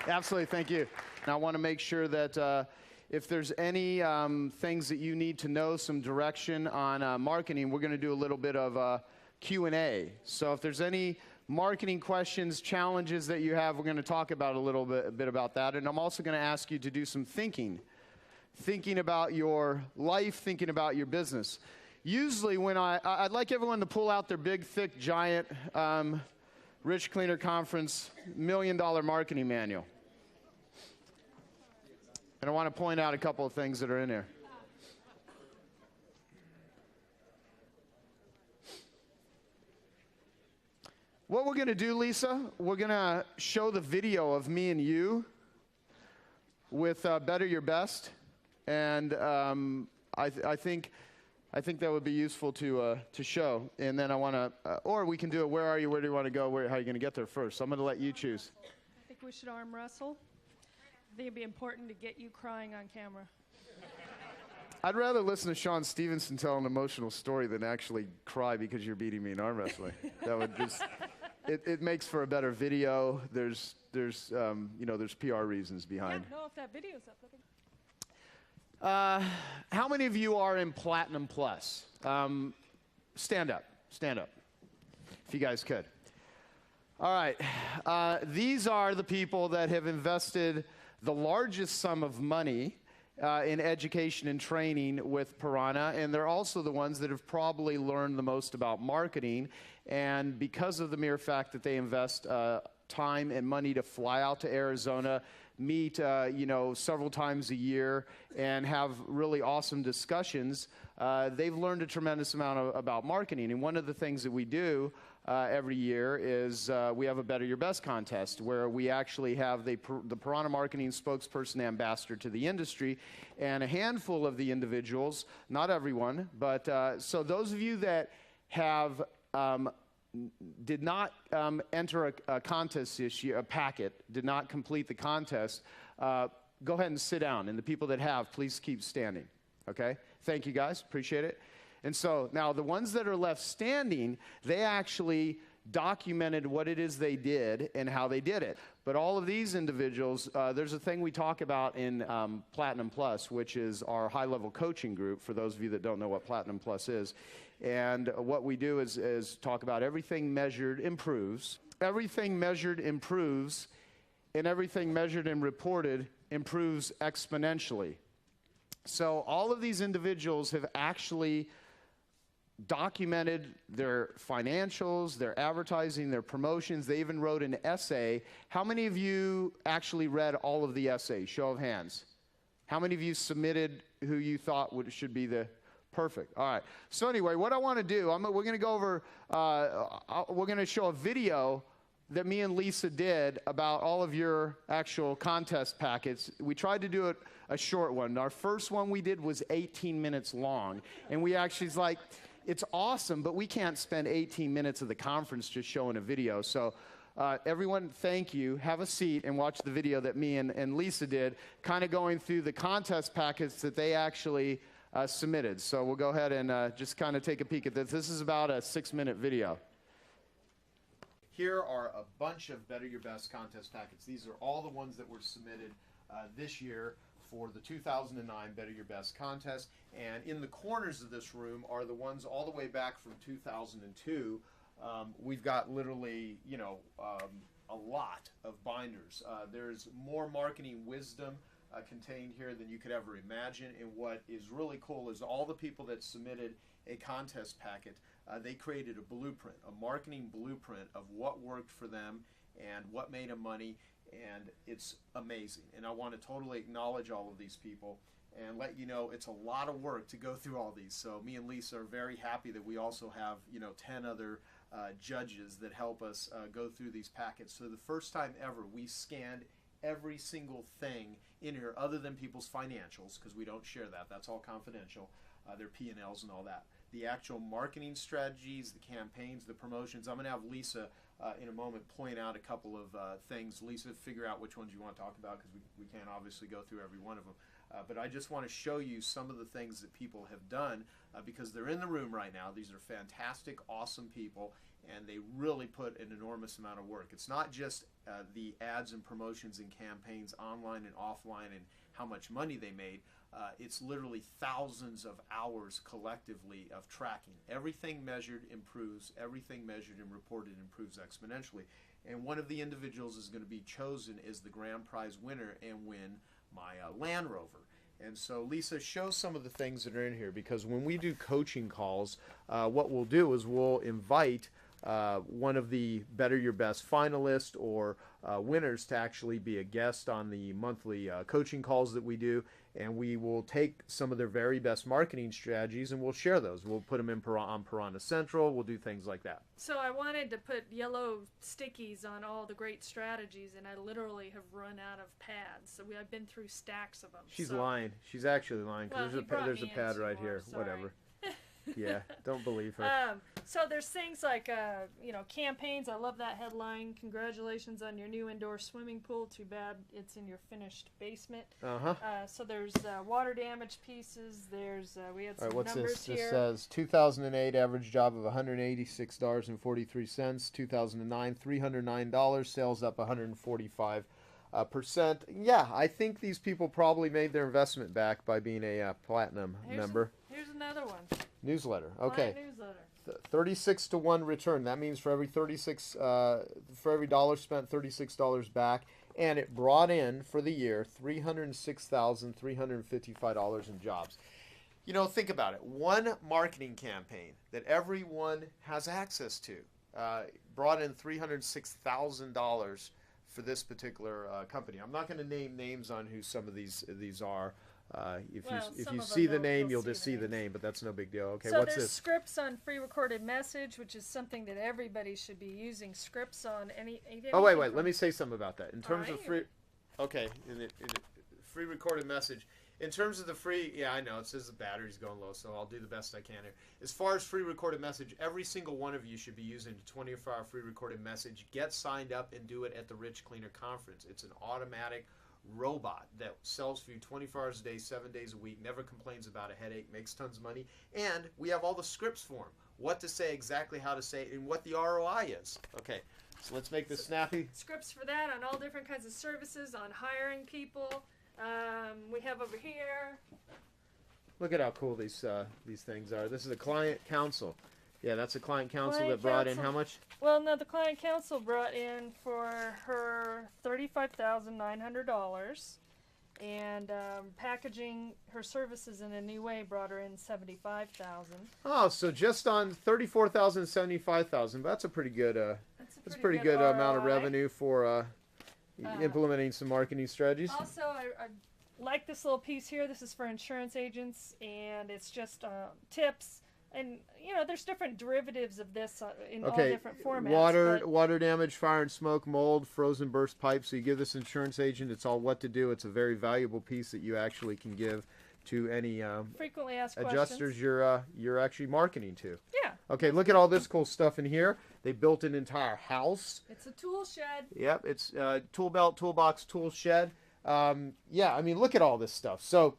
Absolutely, thank you. And I want to make sure that if there's any things that you need to know, some direction on marketing, we're going to do a little bit of Q&A. So if there's any marketing questions, challenges that you have, we're going to talk about a bit about that. And I'm also going to ask you to do some thinking about your life, thinking about your business. Usually when I'd like everyone to pull out their big, thick, giant Rich Cleaner Conference $1 million marketing manual. And I want to point out a couple of things that are in there. What we're going to do, Lisa, we're going to show the video of me and you with Better Your Best. And I think that would be useful to show. And then I want to, or we can do it, where are you, where do you want to go, how are you going to get there first? So I'm going to let you choose. I think we should arm wrestle. I think it'd be important to get you crying on camera. I'd rather listen to Sean Stevenson tell an emotional story than actually cry because you're beating me in arm wrestling. That would just, it makes for a better video. There's PR reasons behind. Yeah, no, if that video's up. How many of you are in Platinum Plus? Stand up, if you guys could. All right, these are the people that have invested the largest sum of money in education and training with Piranha, and they're also the ones that have probably learned the most about marketing, and because of the mere fact that they invest time and money to fly out to Arizona, meet several times a year and have really awesome discussions, they've learned a tremendous amount about marketing. And one of the things that we do every year is we have a Better Your Best contest where we actually have the Piranha Marketing spokesperson ambassador to the industry, and a handful of the individuals, not everyone, but so those of you that have did not enter a contest this year, a packet, did not complete the contest, go ahead and sit down. And the people that have, please keep standing. Okay? Thank you, guys. Appreciate it. And so now the ones that are left standing, they actually documented what it is they did and how they did it. But all of these individuals, there's a thing we talk about in Platinum Plus, which is our high-level coaching group, for those of you that don't know what Platinum Plus is. And what we do is talk about everything measured improves. Everything measured improves, and everything measured and reported improves exponentially. So all of these individuals have actually documented their financials, their advertising, their promotions. They even wrote an essay. How many of you actually read all of the essays? Show of hands. How many of you submitted who you thought should be the perfect? All right. So anyway, what I want to do, we're going to go over, we're going to show a video that me and Lisa did about all of your actual contest packets. We tried to do it a short one. Our first one we did was 18 minutes long. And we actually was like, it's awesome, but we can't spend 18 minutes of the conference just showing a video. So everyone, thank you. Have a seat and watch the video that me and Lisa did, kind of going through the contest packets that they actually submitted. So we'll go ahead and just kind of take a peek at this. This is about a 6-minute video. Here are a bunch of Better Your Best contest packets. These are all the ones that were submitted this year for the 2009 Better Your Best contest. And in the corners of this room are the ones all the way back from 2002. We've got literally, a lot of binders. There's more marketing wisdom contained here than you could ever imagine. And what is really cool is all the people that submitted a contest packet, they created a blueprint, a marketing blueprint of what worked for them and what made them money, and it's amazing. And I want to totally acknowledge all of these people and let you know it's a lot of work to go through all these. So me and Lisa are very happy that we also have 10 other judges that help us go through these packets. So the first time ever we scanned every single thing in here other than people's financials, because we don't share that. That's all confidential. Their P&Ls and all that. The actual marketing strategies, the campaigns, the promotions. I'm going to have Lisa in a moment point out a couple of things. Lisa, figure out which ones you want to talk about, because we can't obviously go through every one of them. But I just want to show you some of the things that people have done because they're in the room right now. These are fantastic, awesome people, and they really put an enormous amount of work. It's not just the ads and promotions and campaigns online and offline and how much money they made. It's literally thousands of hours collectively of tracking. Everything measured improves. Everything measured and reported improves exponentially. And one of the individuals is going to be chosen as the grand prize winner and win my Land Rover. And so, Lisa, show some of the things that are in here, because when we do coaching calls, what we'll do is we'll invite one of the Better Your Best finalists or winners to actually be a guest on the monthly coaching calls that we do, and we will take some of their very best marketing strategies and we'll share those. We'll put them in on Piranha Central. We'll do things like that. So I wanted to put yellow stickies on all the great strategies, and I literally have run out of pads. So I've been through stacks of them. She's lying. She's actually lying, because Well, there's a pad right more, here. sorry. Whatever. Yeah, don't believe her. So there's things like, campaigns. I love that headline. Congratulations on your new indoor swimming pool. Too bad it's in your finished basement. So there's water damage pieces. There's we had some All right, what's numbers this? here. This says 2008 average job of $186.43. 2009 $309. Sales up 145%. Yeah, I think these people probably made their investment back by being a platinum member. Here's another one. Newsletter. Okay. Client newsletter. 36 to 1 return. That means for every dollar spent, $36 back, and it brought in for the year $306,355 in jobs. You know, think about it. One marketing campaign that everyone has access to brought in $306,000 for this particular company. I'm not going to name names on who some of these are. If you see the name, you'll just see the name, but that's no big deal. Okay, so what's there's this? scripts on free recorded message, which is something that everybody should be using. Scripts on anything. Oh, wait. Let me say something about that. In terms of Alright. free, okay, in the free recorded message. In terms of the free, yeah, I know it says the battery's going low, so I'll do the best I can here. As far as free recorded message, every single one of you should be using the 24-hour free recorded message. Get signed up and do it at the Rich Cleaner Conference. It's an automatic robot that sells for you 24 hours a day, 7 days a week, never complains about a headache, makes tons of money, and we have all the scripts for them. What to say, exactly how to say it, and what the ROI is. Okay, so let's make this snappy. Scripts for that on all different kinds of services, on hiring people. We have over here. Look at how cool these things are. This is a client counsel. Yeah, that's a client counsel Client that brought in counsel. how much? Well, no, the client counsel brought in for her $35,900, and packaging her services in a new way brought her in $75,000. Oh, so just on $34,000, $75,000. That's a pretty good. That's a pretty good amount of ROI. revenue for implementing some marketing strategies. Also, I like this little piece here. This is for insurance agents, and it's just tips. And, there's different derivatives of this in all different formats. Water damage, fire and smoke, mold, frozen burst pipes. So you give this insurance agent, it's all what to do. It's a very valuable piece that you actually can give to any Frequently asked adjusters questions. you're actually marketing to. Yeah. Okay, look at all this cool stuff in here. They built an entire house. It's a tool shed. Yep, it's tool belt, toolbox, tool shed. Yeah, I mean, look at all this stuff. So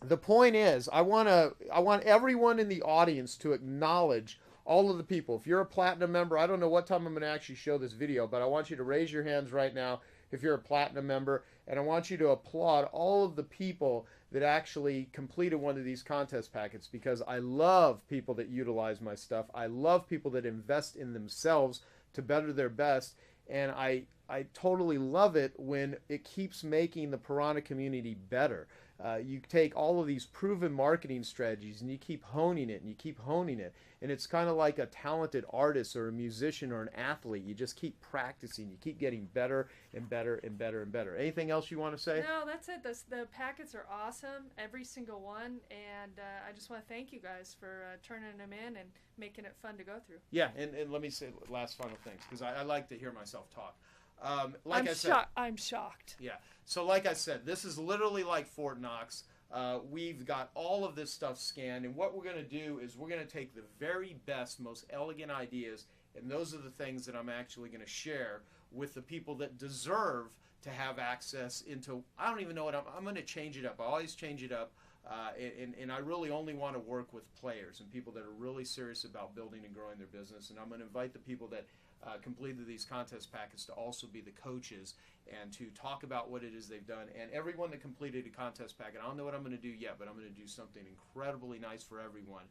the point is, I want everyone in the audience to acknowledge all of the people. If you're a platinum member, I don't know what time I'm going to actually show this video, but I want you to raise your hands right now if you're a platinum member, and I want you to applaud all of the people that actually completed one of these contest packets, because I love people that utilize my stuff. I love people that invest in themselves to better their best, and I totally love it when it keeps making the Piranha community better. You take all of these proven marketing strategies and you keep honing it and you keep honing it. And it's kind of like a talented artist or a musician or an athlete. You just keep practicing. You keep getting better and better and better and better. Anything else you want to say? No, that's it. The packets are awesome, every single one. And I just want to thank you guys for turning them in and making it fun to go through. Yeah, and let me say last final things, because I like to hear myself talk. I'm shocked. Yeah. So like I said, this is literally like Fort Knox. We've got all of this stuff scanned, and what we're going to do is we're going to take the very best, most elegant ideas, and those are the things that I'm actually going to share with the people that deserve to have access into, I don't even know what I'm going to change it up. I always change it up. And I really only want to work with players and people that are really serious about building and growing their business. And I'm going to invite the people that completed these contest packets to also be the coaches and to talk about what it is they've done. And everyone that completed a contest packet, I don't know what I'm going to do yet, but I'm going to do something incredibly nice for everyone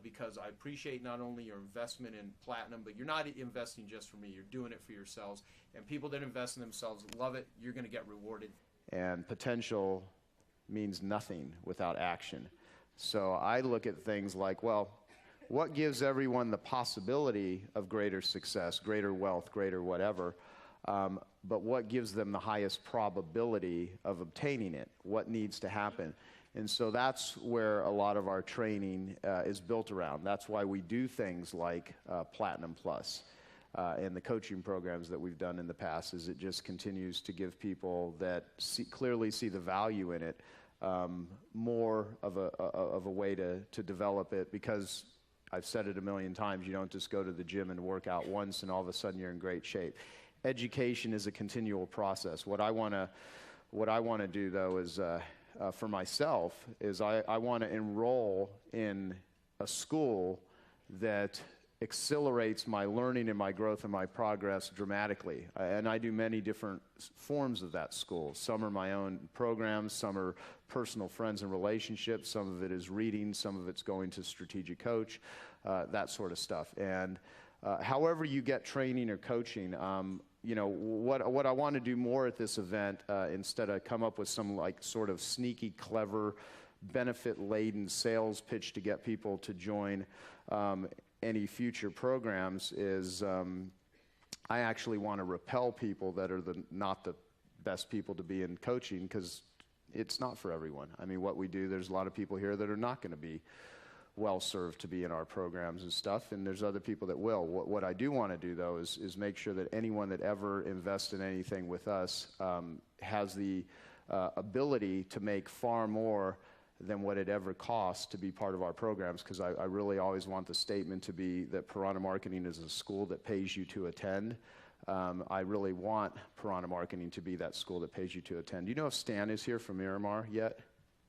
because I appreciate not only your investment in Platinum, but you're not investing just for me. You're doing it for yourselves. And people that invest in themselves love it. You're going to get rewarded. And potential means nothing without action. So I look at things like, well, what gives everyone the possibility of greater success, greater wealth, greater whatever, but what gives them the highest probability of obtaining it? What needs to happen? And so that's where a lot of our training is built around. That's why we do things like Platinum Plus and the coaching programs that we've done in the past, is it just continues to give people that clearly see the value in it more of a way to develop it, because I've said it a million times, you don't just go to the gym and work out once and all of a sudden you're in great shape. Education is a continual process. What I want to do, though, is for myself, is I want to enroll in a school that accelerates my learning and my growth and my progress dramatically. And I do many different forms of that school. Some are my own programs, some are personal friends and relationships, some of it is reading, some of it's going to strategic coach, that sort of stuff. And however you get training or coaching, you know, what I want to do more at this event, instead of come up with some like sort of sneaky, clever, benefit-laden sales pitch to get people to join any future programs, is I actually want to repel people that are not the best people to be in coaching, because it's not for everyone. I mean, what we do, there's a lot of people here that are not going to be well served to be in our programs and stuff, and there's other people that will. What I do want to do, though, is make sure that anyone that ever invests in anything with us has the ability to make far more than what it ever costs to be part of our programs, because I really always want the statement to be that Piranha Marketing is a school that pays you to attend. I really want Piranha Marketing to be that school that pays you to attend. Do you know if Stan is here from Miramar yet?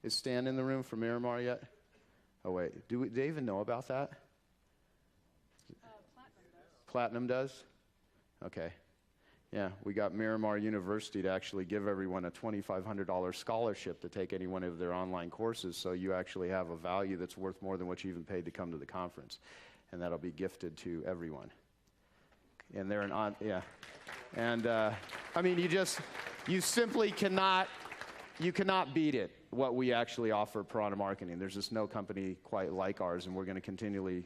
Is Stan in the room from Miramar yet? Oh, wait. Do they even know about that? Platinum does? Okay. Yeah, we got Miramar University to actually give everyone a $2,500 scholarship to take any one of their online courses, so you actually have a value that's worth more than what you even paid to come to the conference. And that'll be gifted to everyone. And they're yeah. And, I mean, you simply cannot beat it, what we actually offer at Piranha Marketing. There's just no company quite like ours, and we're going to continually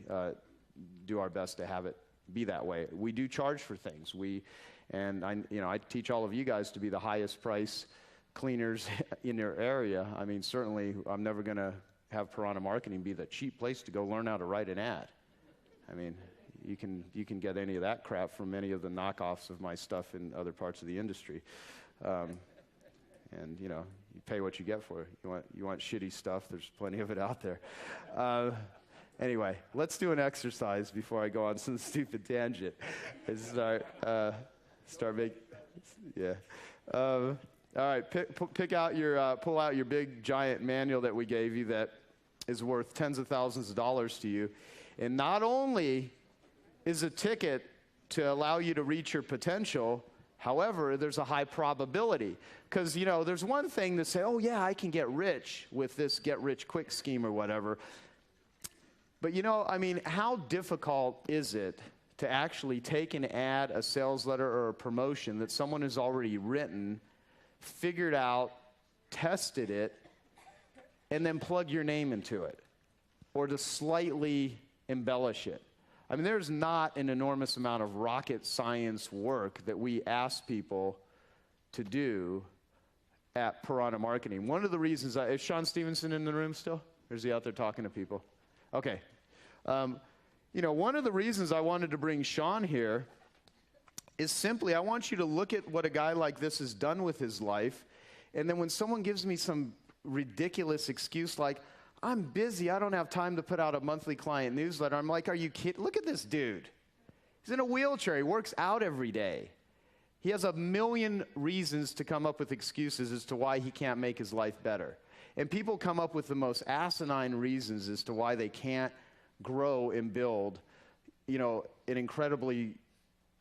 do our best to have it be that way. We do charge for things. And I teach all of you guys to be the highest price cleaners in your area. I mean, certainly I'm never going to have Piranha Marketing be the cheap place to go learn how to write an ad. I mean, you can get any of that crap from any of the knockoffs of my stuff in other parts of the industry. And you pay what you get for it. You want shitty stuff, there's plenty of it out there. Anyway, let's do an exercise before I go on some stupid tangent. Yeah. All right, pull out your big giant manual that we gave you that is worth tens of thousands of dollars to you. And not only is a ticket to allow you to reach your potential, however, there's a high probability. Because, there's one thing to say, oh yeah, I can get rich with this get-rich-quick scheme or whatever. But I mean, how difficult is it to actually take an ad, a sales letter, or a promotion that someone has already written, figured out, tested it, and then plug your name into it, or to slightly embellish it? I mean, there's not an enormous amount of rocket science work that we ask people to do at Piranha Marketing. One of the reasons, is Sean Stevenson in the room still? Or is he out there talking to people? Okay. One of the reasons I wanted to bring Sean here is simply I want you to look at what a guy like this has done with his life, and then when someone gives me some ridiculous excuse like, I'm busy, I don't have time to put out a monthly client newsletter, I'm like, are you kidding? Look at this dude. He's in a wheelchair, he works out every day. He has a million reasons to come up with excuses as to why he can't make his life better. And people come up with the most asinine reasons as to why they can't grow and build, an incredibly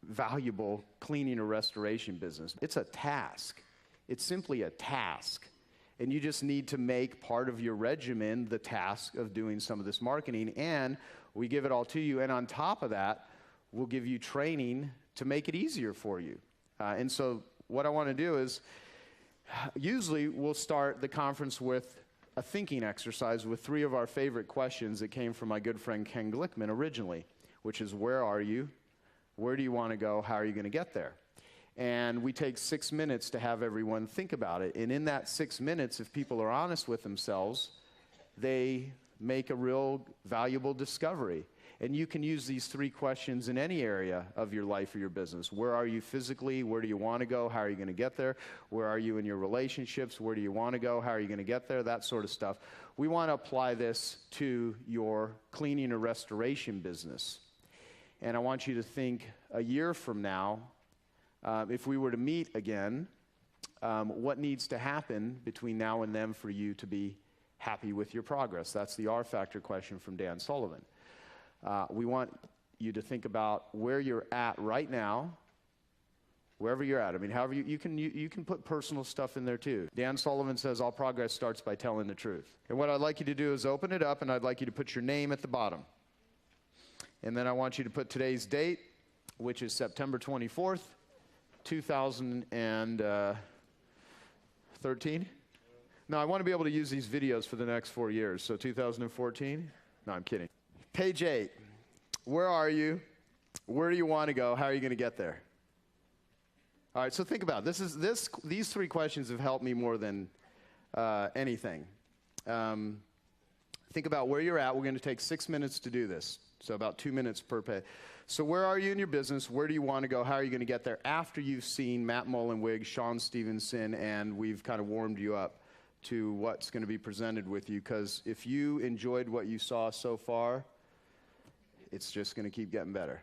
valuable cleaning or restoration business. It's a task. It's simply a task. And you just need to make part of your regimen the task of doing some of this marketing. And we give it all to you. And on top of that, we'll give you training to make it easier for you. And so what I want to do is, usually we'll start the conference with a thinking exercise with 3 of our favorite questions that came from my good friend Ken Glickman originally, which is, where are you? Where do you want to go? How are you going to get there? And we take 6 minutes to have everyone think about it. And in that 6 minutes, if people are honest with themselves, they make a real valuable discovery. And you can use these 3 questions in any area of your life or your business. Where are you physically? Where do you want to go? How are you going to get there? Where are you in your relationships? Where do you want to go? How are you going to get there? That sort of stuff. We want to apply this to your cleaning or restoration business. And I want you to think a year from now, if we were to meet again, what needs to happen between now and then for you to be happy with your progress? That's the R factor question from Dan Sullivan. We want you to think about where you're at right now, wherever you're at. I mean, however you can put personal stuff in there too. Dan Sullivan says all progress starts by telling the truth. And what I'd like you to do is open it up, and I'd like you to put your name at the bottom. And then I want you to put today's date, which is September 24th, 2013. No, I want to be able to use these videos for the next 4 years. So 2014? No, I'm kidding. Page 8. Where are you? Where do you want to go? How are you going to get there? All right, so think about it. These 3 questions have helped me more than anything. Think about where you're at. We're going to take 6 minutes to do this, so about 2 minutes per page. So where are you in your business? Where do you want to go? How are you going to get there after you've seen Matt Mullenweg, Sean Stevenson, and we've kind of warmed you up to what's going to be presented with you? Because if you enjoyed what you saw so far, it's just going to keep getting better.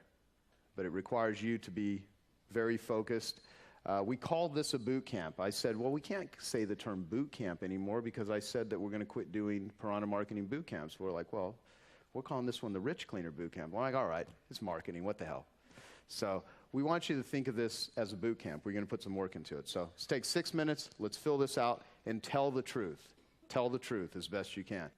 But it requires you to be very focused. We called this a boot camp. I said, well, we can't say the term boot camp anymore because I said that we're going to quit doing Piranha Marketing boot camps. We're like, well, we're calling this one the Rich Cleaner boot camp. We're like, all right, it's marketing. What the hell? So we want you to think of this as a boot camp. We're going to put some work into it. So let's take 6 minutes. Let's fill this out and tell the truth. Tell the truth as best you can.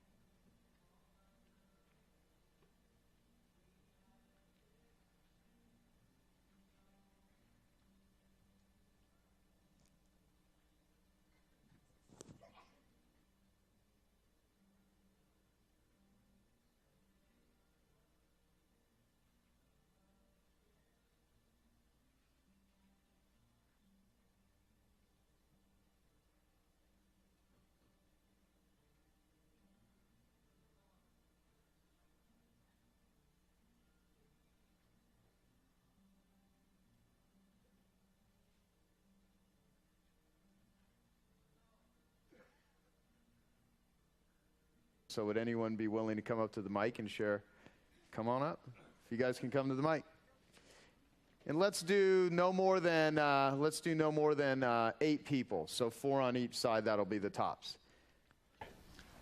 So would anyone be willing to come up to the mic and share? Come on up. If you guys can come to the mic. And let's do no more than 8 people. So 4 on each side. That'll be the tops.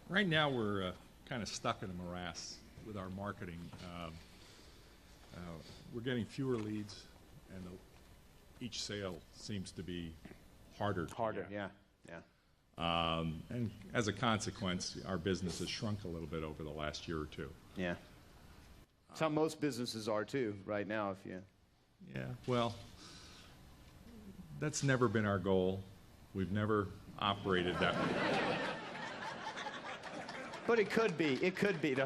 Right now we're kind of stuck in a morass with our marketing. We're getting fewer leads, and each sale seems to be harder. Yeah. And as a consequence, our business has shrunk a little bit over the last year or 2. Yeah. That's how most businesses are too, right now. Yeah, well, that's never been our goal. We've never operated that way. But it could be. It could be.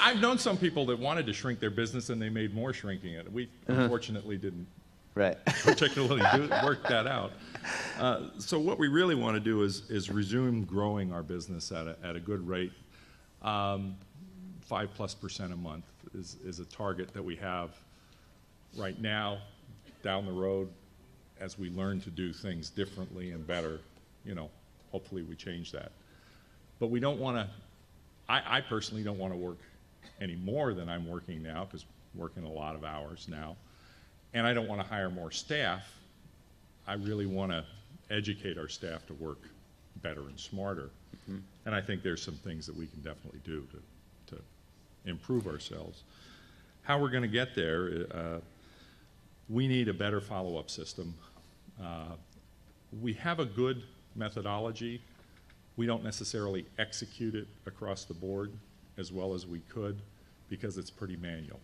I've known some people that wanted to shrink their business, and they made more shrinking it. We unfortunately didn't particularly work that out. So what we really want to do is resume growing our business at a good rate. 5+% a month is a target that we have right now. Down the road, as we learn to do things differently and better, hopefully we change that. But we don't want to, I personally don't want to work any more than I'm working now, because I'm working a lot of hours now. and I don't want to hire more staff. I really want to educate our staff to work better and smarter. And I think there's some things that we can definitely do to improve ourselves. How we're going to get there, we need a better follow-up system. We have a good methodology. We don't necessarily execute it across the board as well as we could because it's pretty manual.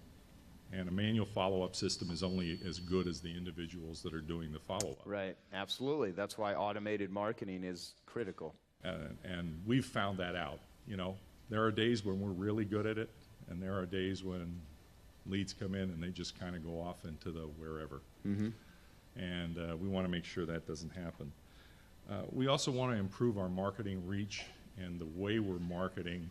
And a manual follow-up system is only as good as the individuals that are doing the follow-up. Right, absolutely. That's why automated marketing is critical. And we've found that out. You know, there are days when we're really good at it, and there are days when leads come in and they just kind of go off into the wherever. And we want to make sure that doesn't happen. We also want to improve our marketing reach and the way we're marketing,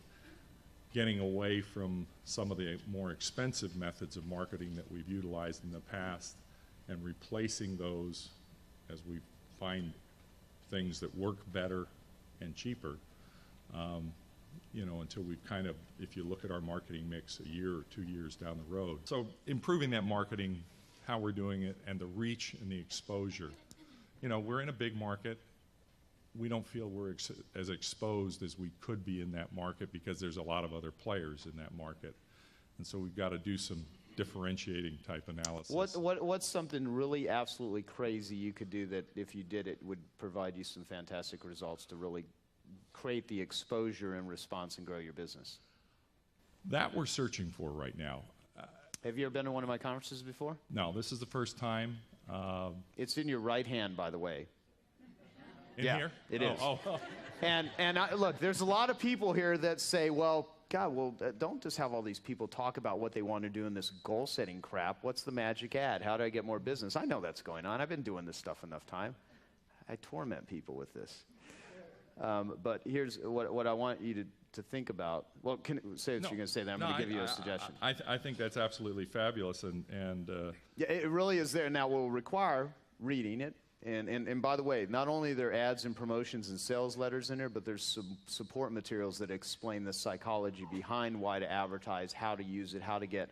getting away from some of the more expensive methods of marketing that we've utilized in the past and replacing those as we find things that work better and cheaper, you know, until we've kind of, if you look at our marketing mix a year or 2 years down the road. So improving that marketing, how we're doing it, and the reach and the exposure. You know, we're in a big market. We don't feel we're as exposed as we could be in that market because there's a lot of other players in that market. And so we've got to do some differentiating type analysis. What's something really absolutely crazy you could do that if you did it would provide you some fantastic results to really create the exposure and response and grow your business? That we're searching for right now. Have you ever been to one of my conferences before? No, this is the first time. It's in your right hand, by the way. In here? It is. Oh. And look, there's a lot of people here that say, well, God, don't just have all these people talk about what they want to do in this goal-setting crap. What's the magic ad? How do I get more business? I know that's going on. I've been doing this stuff enough time. I torment people with this. But here's what I want you to think about. Well, say what you're going to say, then I'm going to give you a suggestion. I think that's absolutely fabulous. And yeah, it really is there. Now, we'll require reading it. And by the way, not only are there ads and promotions and sales letters in there, but there's some support materials that explain the psychology behind why to advertise, how to use it, how to get,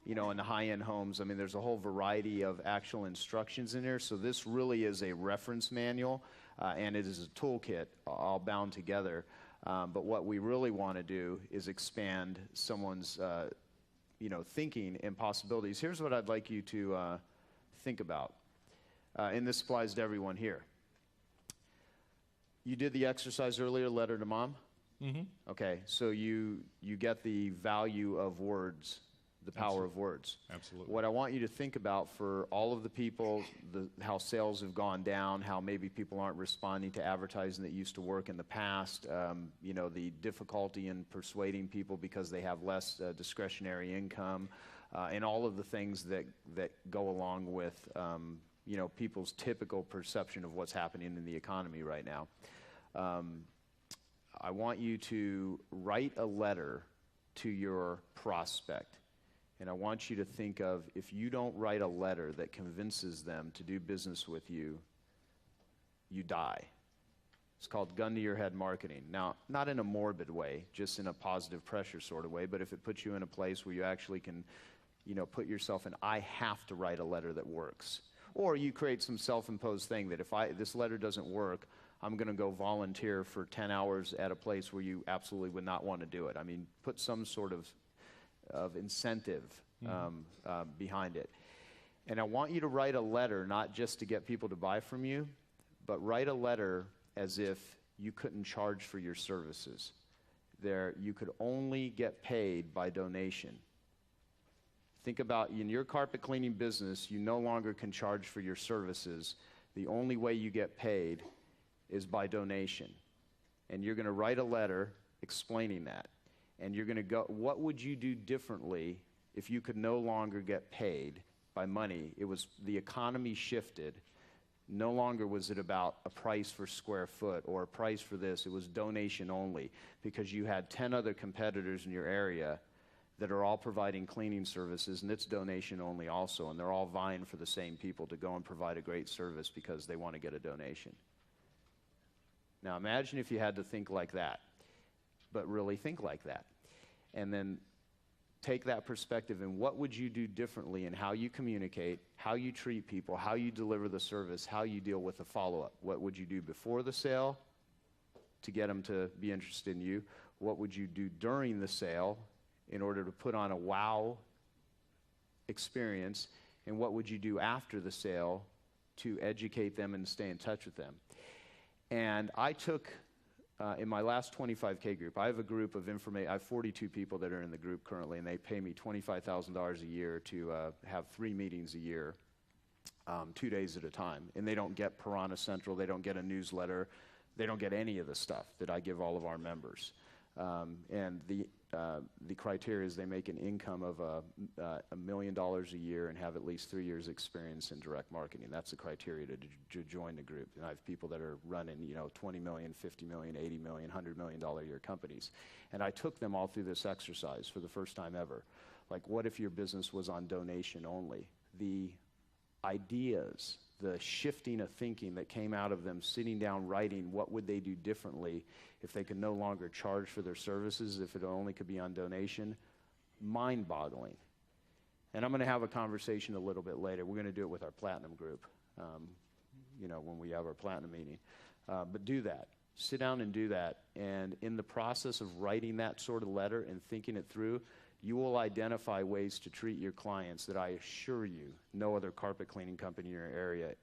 you know, in the high-end homes. I mean, there's a whole variety of actual instructions in there. So this really is a reference manual, and it is a toolkit all bound together. But what we really want to do is expand someone's, you know, thinking and possibilities. Here's what I'd like you to think about. And this applies to everyone here. You did the exercise earlier, letter to mom? Mm-hmm. Okay, so you get the value of words, the power of words. Absolutely. What I want you to think about for all of the people, how sales have gone down, how maybe people aren't responding to advertising that used to work in the past, you know, the difficulty in persuading people because they have less discretionary income, and all of the things that go along with you know, people's typical perception of what's happening in the economy right now. I want you to write a letter to your prospect. And I want you to think of, if you don't write a letter that convinces them to do business with you, you die. It's called gun to your head marketing. Now, not in a morbid way, just in a positive pressure sort of way, but if it puts you in a place where you actually can, you know, put yourself in, I have to write a letter that works. Or you create some self-imposed thing that if this letter doesn't work, I'm going to go volunteer for 10 hours at a place where you absolutely would not want to do it. I mean, put some sort of incentive behind it. And I want you to write a letter, not just to get people to buy from you, but write a letter as if you couldn't charge for your services. You could only get paid by donation. Think about, in your carpet cleaning business, you no longer can charge for your services. The only way you get paid is by donation. And you're going to write a letter explaining that. And you're going to go, what would you do differently if you could no longer get paid by money? It was, the economy shifted. No longer was it about a price for square foot or a price for this. It was donation only, because you had 10 other competitors in your area that are all providing cleaning services, and it's donation only also, and they're all vying for the same people to go and provide a great service because they want to get a donation. Now imagine if you had to think like that, but really think like that. And then take that perspective and what would you do differently in how you communicate, how you treat people, how you deliver the service, how you deal with the follow-up. What would you do before the sale to get them to be interested in you? What would you do during the sale in order to put on a wow experience? And what would you do after the sale to educate them and stay in touch with them? And I took, in my last 25K group, I have a group of I have 42 people that are in the group currently, and they pay me $25,000 a year to have 3 meetings a year, 2 days at a time. And they don't get Piranha Central, they don't get a newsletter, they don't get any of the stuff that I give all of our members. And the criteria is they make an income of $1 million a year and have at least 3 years experience in direct marketing. That's the criteria to join the group. And I have people that are running, $20 million, $50 million, $80 million, $100 million a year companies. And I took them all through this exercise for the first time ever. Like, what if your business was on donation only? The ideas, the shifting of thinking that came out of them sitting down writing what would they do differently if they could no longer charge for their services, if it only could be on donation, mind-boggling. And I'm going to have a conversation a little bit later. We're going to do it with our platinum group, when we have our platinum meeting. But do that. Sit down and do that. And in the process of writing that sort of letter and thinking it through, you will identify ways to treat your clients that I assure you no other carpet cleaning company in your area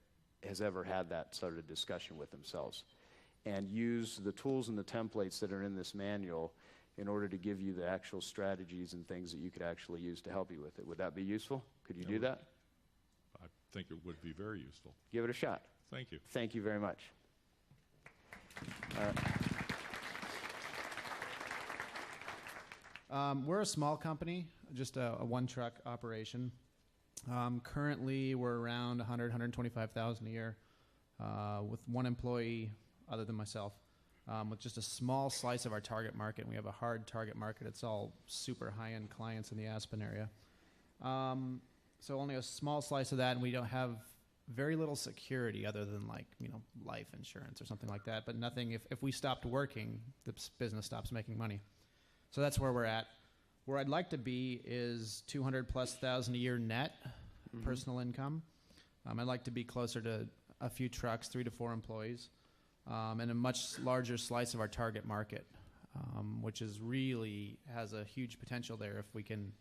has ever had that sort of discussion with themselves. And use the tools and the templates that are in this manual in order to give you the actual strategies and things that you could actually use to help you with it. Would that be useful? Could you do that? I think it would be very useful. Give it a shot. Thank you. Thank you very much. We're a small company, just a one-truck operation. Currently, we're around 125,000 a year with one employee other than myself, with just a small slice of our target market. We have a hard target market. It's all super high-end clients in the Aspen area. So only a small slice of that, and we don't have very little security other than life insurance or something like that. But nothing, if we stopped working, the business stops making money. So that's where we're at. Where I'd like to be is 200,000+ a year net personal income. I'd like to be closer to a few trucks, 3 to 4 employees, and a much larger slice of our target market, which is really has a huge potential there if we can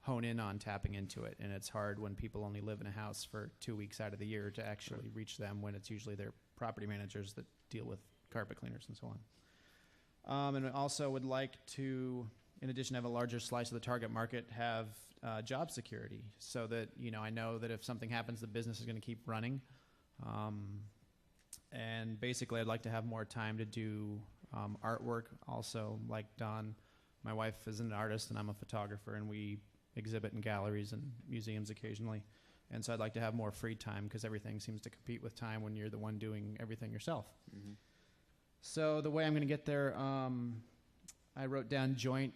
hone in on tapping into it. And it's hard when people only live in a house for 2 weeks out of the year to actually reach them, when it's usually their property managers that deal with carpet cleaners and so on. And I also would like to, in addition to have a larger slice of the target market, have job security, so that I know that if something happens, the business is going to keep running. And basically, I'd like to have more time to do artwork. Also, like Don, my wife is an artist, and I'm a photographer, and we exhibit in galleries and museums occasionally. And so I'd like to have more free time, because everything seems to compete with time when you're the one doing everything yourself. Mm-hmm. So the way I'm going to get there, I wrote down joint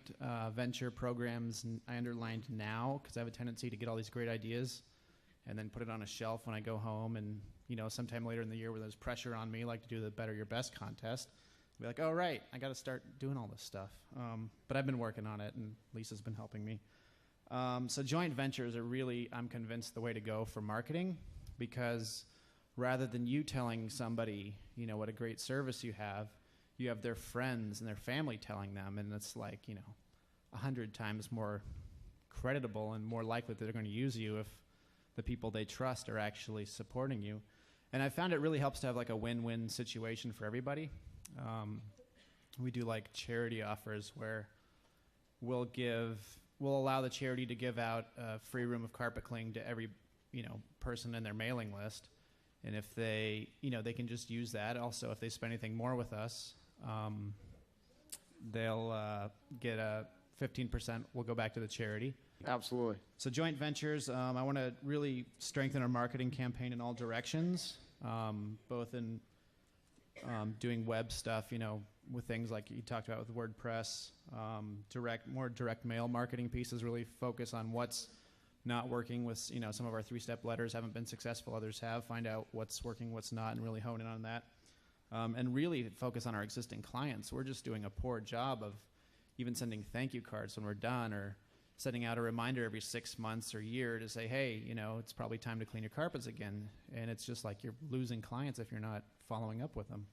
venture programs, and I underlined now, because I have a tendency to get all these great ideas and then put it on a shelf when I go home, and sometime later in the year where there's pressure on me, like to do the Better Your Best contest, I'll be like, oh, right, I got to start doing all this stuff. But I've been working on it, and Lisa's been helping me. So joint ventures are really, I'm convinced, the way to go for marketing, because rather than you telling somebody, what a great service you have their friends and their family telling them, and it's 100 times more creditable and more likely that they're going to use you if the people they trust are actually supporting you. And I found it really helps to have a win-win situation for everybody. We do charity offers where we'll allow the charity to give out a free room of carpet cleaning to every person in their mailing list. And if they, they can just use that. Also, if they spend anything more with us, they'll get a 15% will go back to the charity. Absolutely. So joint ventures, I want to really strengthen our marketing campaign in all directions, both in doing web stuff, with things like you talked about with WordPress, more direct mail marketing pieces, really focus on what's not working with, some of our 3-step letters haven't been successful, others have. Find out what's working, what's not, and really hone in on that. And really focus on our existing clients. We're just doing a poor job of even sending thank you cards when we're done, or sending out a reminder every 6 months or year to say, hey, you know, it's probably time to clean your carpets again. And it's just like you're losing clients if you're not following up with them.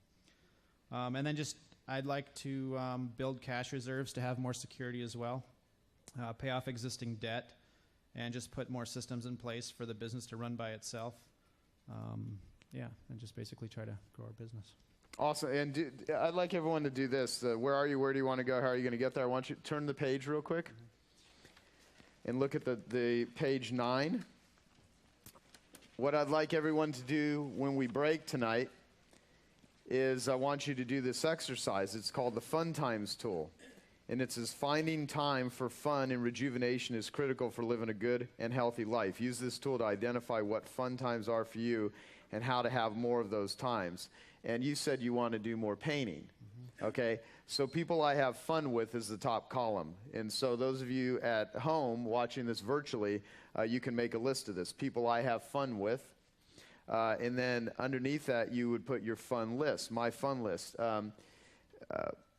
And then just, I'd like to build cash reserves to have more security as well, pay off existing debt, and just put more systems in place for the business to run by itself. Yeah, and just basically try to grow our business. Awesome. And I'd like everyone to do this. Where are you? Where do you want to go? How are you going to get there? I want you to turn the page real quick and look at the page 9. What I'd like everyone to do when we break tonight is I want you to do this exercise. It's called the Fun Times tool. And it says finding time for fun and rejuvenation is critical for living a good and healthy life. Use this tool to identify what fun times are for you and how to have more of those times. And you said you want to do more painting. Okay? So people I have fun with is the top column. And so those of you at home watching this virtually, you can make a list of this. People I have fun with. And then underneath that, you would put your fun list, my fun list.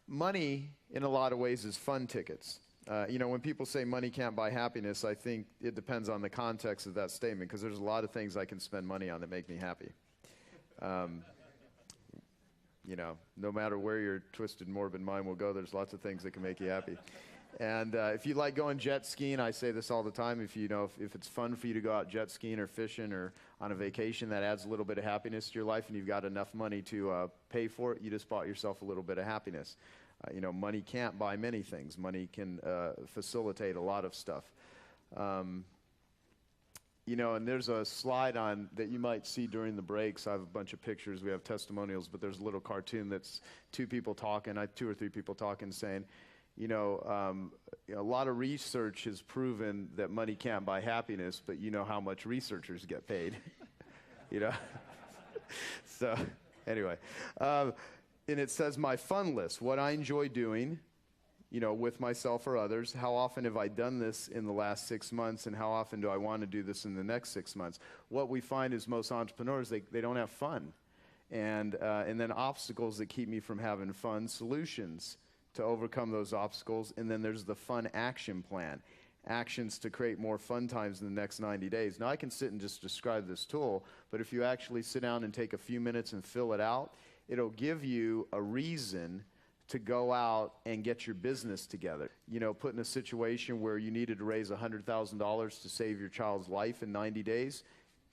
Money, in a lot of ways, is fun tickets. You know, when people say money can't buy happiness, I think it depends on the context of that statement, because there's a lot of things I can spend money on that make me happy. You know, no matter where your twisted, morbid mind will go, there's lots of things that can make you happy. And if you like going jet skiing, I say this all the time, if you know, if it's fun for you to go out jet skiing or fishing or on a vacation, that adds a little bit of happiness to your life, and you've got enough money to pay for it, you just bought yourself a little bit of happiness. You know, money can't buy many things. Money can facilitate a lot of stuff. You know, and there's a slide on that you might see during the breaks. I have a bunch of pictures. We have testimonials, but there's a little cartoon that's two or three people talking, saying, you know, a lot of research has proven that money can't buy happiness, but you know how much researchers get paid, you know? So, anyway. And it says my fun list, what I enjoy doing, you know, with myself or others. How often have I done this in the last 6 months, and how often do I want to do this in the next 6 months? What we find is most entrepreneurs, they don't have fun. And then obstacles that keep me from having fun, solutions to overcome those obstacles. And then there's the fun action plan, actions to create more fun times in the next 90 days. Now, I can sit and just describe this tool, but if you actually sit down and take a few minutes and fill it out, it'll give you a reason to go out and get your business together. You know, put in a situation where you needed to raise $100,000 to save your child's life in 90 days,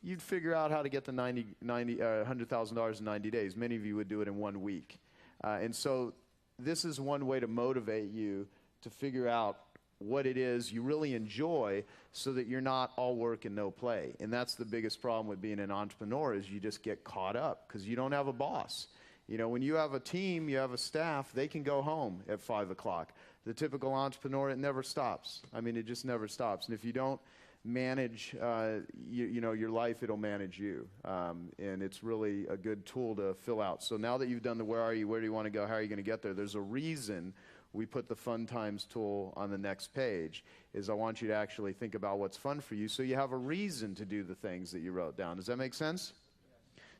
you'd figure out how to get the $100,000 in 90 days. Many of you would do it in 1 week. And so this is one way to motivate you to figure out what it is you really enjoy, so that you're not all work and no play. And that's the biggest problem with being an entrepreneur, is you just get caught up because you don't have a boss. You know, when you have a team, you have a staff, they can go home at 5 o'clock. The typical entrepreneur, it never stops. I mean, it just never stops. And if you don't manage, you know, your life, it'll manage you. And it's really a good tool to fill out. So now that you've done the where are you, where do you want to go, how are you going to get there, there's a reason we put the Fun Times tool on the next page, is I want you to actually think about what's fun for you, so you have a reason to do the things that you wrote down. Does that make sense?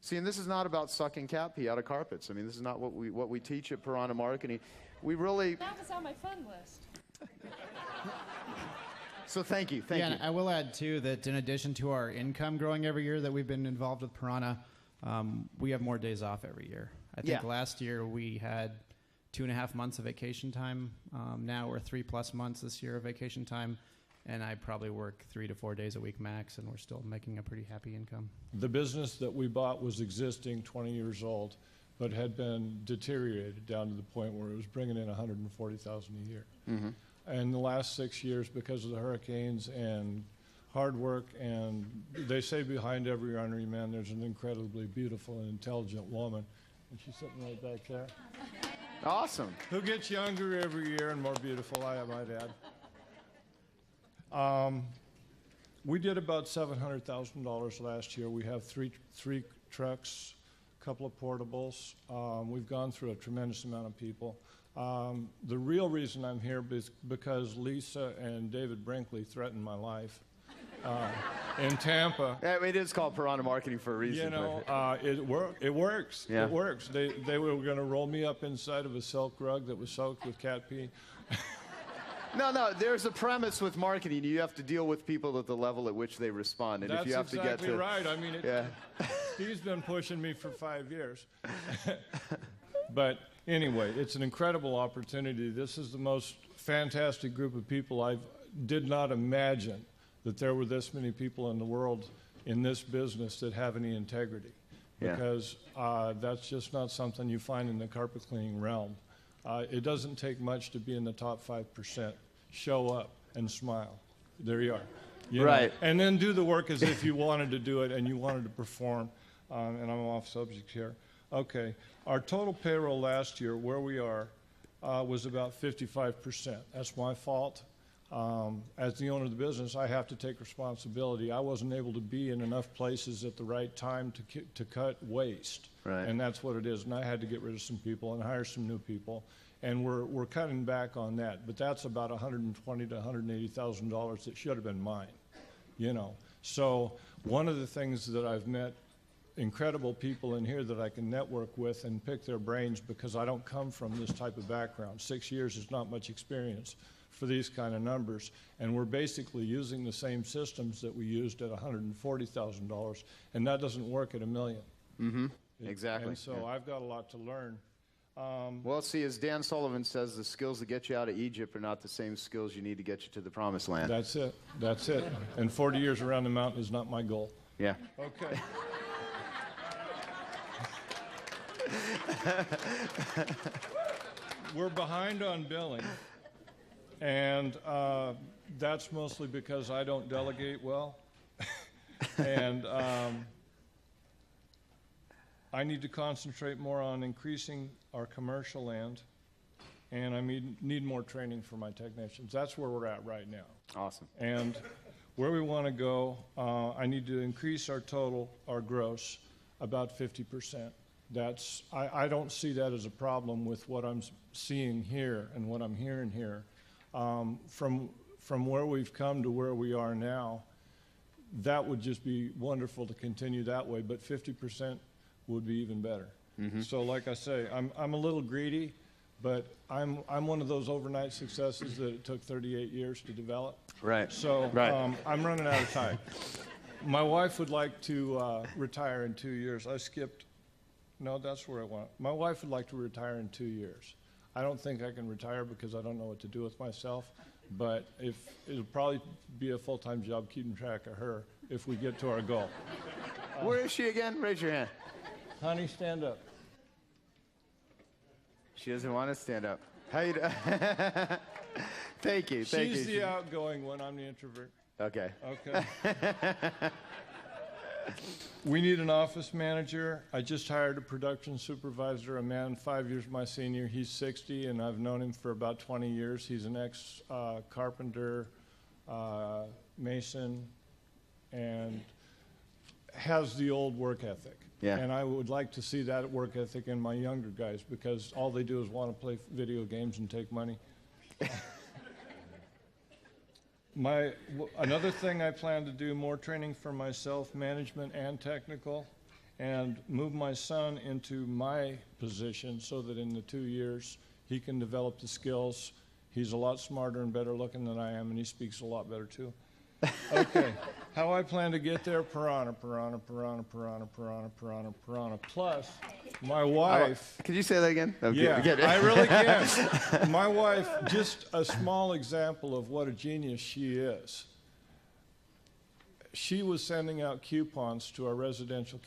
See, and this is not about sucking cat pee out of carpets. I mean, this is not what we teach at Piranha Marketing. We really... That was on my fun list. So thank you. Thank you. And I will add, too, that in addition to our income growing every year that we've been involved with Piranha, we have more days off every year. I think last year we had 2.5 months of vacation time. Now we're 3+ months this year of vacation time. And I probably work 3 to 4 days a week max, and we're still making a pretty happy income. The business that we bought was existing, 20 years old, but had been deteriorated down to the point where it was bringing in $140,000 a year. Mm-hmm. And the last 6 years, because of the hurricanes and hard work, and they say behind every ornery man there's an incredibly beautiful and intelligent woman, and she's sitting right back there. Awesome. Who gets younger every year and more beautiful, I might add. We did about $700,000 last year. We have three trucks, a couple of portables. We've gone through a tremendous amount of people. The real reason I'm here is because Lisa and David Brinkley threatened my life in Tampa. Yeah, it is called Piranha Marketing for a reason. You know, it works. Yeah. It works. They were going to roll me up inside of a silk rug that was soaked with cat pee. No, there's a premise with marketing. You have to deal with people at the level at which they respond. And That's if you have exactly to get to, right. I mean, he's been pushing me for 5 years. But anyway, it's an incredible opportunity. This is the most fantastic group of people. I did not imagine that there were this many people in the world in this business that have any integrity. Because that's just not something you find in the carpet cleaning realm. It doesn't take much to be in the top 5%. Show up and smile. There you are. You know? And then do the work as if you wanted to do it and you wanted to perform. And I'm off subject here. Okay. Our total payroll last year, where we are, was about 55%. That's my fault. As the owner of the business, I have to take responsibility. I wasn't able to be in enough places at the right time to cut waste. And that's what it is. And I had to get rid of some people and hire some new people. And we're cutting back on that. But that's about $120,000 to $180,000 that should have been mine. You know. So one of the things that I've met incredible people in here that I can network with and pick their brains, because I don't come from this type of background. 6 years is not much experience for these kind of numbers, and we're basically using the same systems that we used at $140,000, and that doesn't work at $1 million. Exactly. And so I've got a lot to learn. Well, see, as Dan Sullivan says, the skills that get you out of Egypt are not the same skills you need to get you to the promised land. That's it. That's it. And 40 years around the mountain is not my goal. Yeah. Okay. We're behind on billing, and that's mostly because I don't delegate well. And I need to concentrate more on increasing our commercial land, and I need more training for my technicians. That's where we're at right now. Awesome. And where we want to go, I need to increase our gross, about 50%. I don't see that as a problem with what I'm seeing here and what I'm hearing here. From where we've come to where we are now, that would just be wonderful to continue that way, but 50% would be even better. So like I say, I'm a little greedy, but I'm one of those overnight successes that it took 38 years to develop. So I'm running out of time. My wife would like to retire in 2 years. I skipped. No, that's where I want. My wife would like to retire in 2 years. I don't think I can retire because I don't know what to do with myself, but it'll probably be a full-time job keeping track of her if we get to our goal. Where is she again? Raise your hand. Honey, stand up. She doesn't want to stand up. How you doing? Thank you. She's the outgoing one. I'm the introvert. Okay. We need an office manager. I just hired a production supervisor, a man 5 years my senior. He's 60, and I've known him for about 20 years. He's an ex-carpenter, mason, and has the old work ethic. And I would like to see that work ethic in my younger guys, because all they do is want to play video games and take money. Another thing I plan to do, more training for myself, management and technical, and move my son into my position so that in the 2 years he can develop the skills. He's a lot smarter and better looking than I am, and he speaks a lot better too. Okay, how I plan to get there, piranha. Plus, my wife. Could you say that again? I really can. My wife, just a small example of what a genius she is. She was sending out coupons to our residential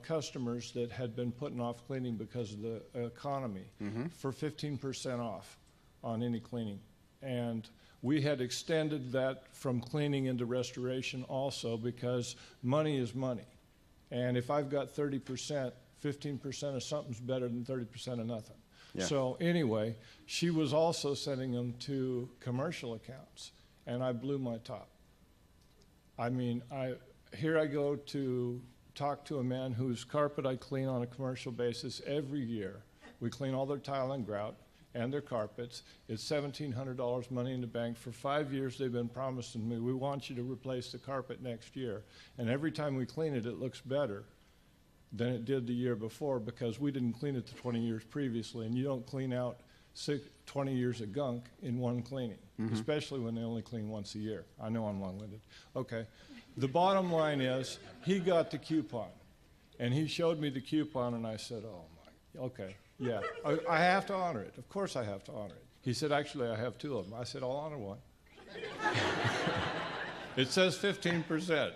customers that had been putting off cleaning because of the economy for 15% off on any cleaning. And we had extended that from cleaning into restoration also, because money is money. And if I've got 30%, 15% of something's better than 30% of nothing. So anyway, she was also sending them to commercial accounts, and I blew my top. I mean, here I go to talk to a man whose carpet I clean on a commercial basis every year. We clean all their tile and grout and their carpets. It's $1,700 money in the bank. For 5 years they've been promising me, we want you to replace the carpet next year. And every time we clean it, it looks better than it did the year before, because we didn't clean it the 20 years previously. And you don't clean out 20 years of gunk in one cleaning, especially when they only clean once a year. I know I'm long-winded. Okay. The bottom line is he got the coupon, and he showed me the coupon, and I said, oh, my, okay, yeah, I have to honor it. Of course I have to honor it. He said, actually, I have 2 of them. I said, I'll honor one. It says 15%.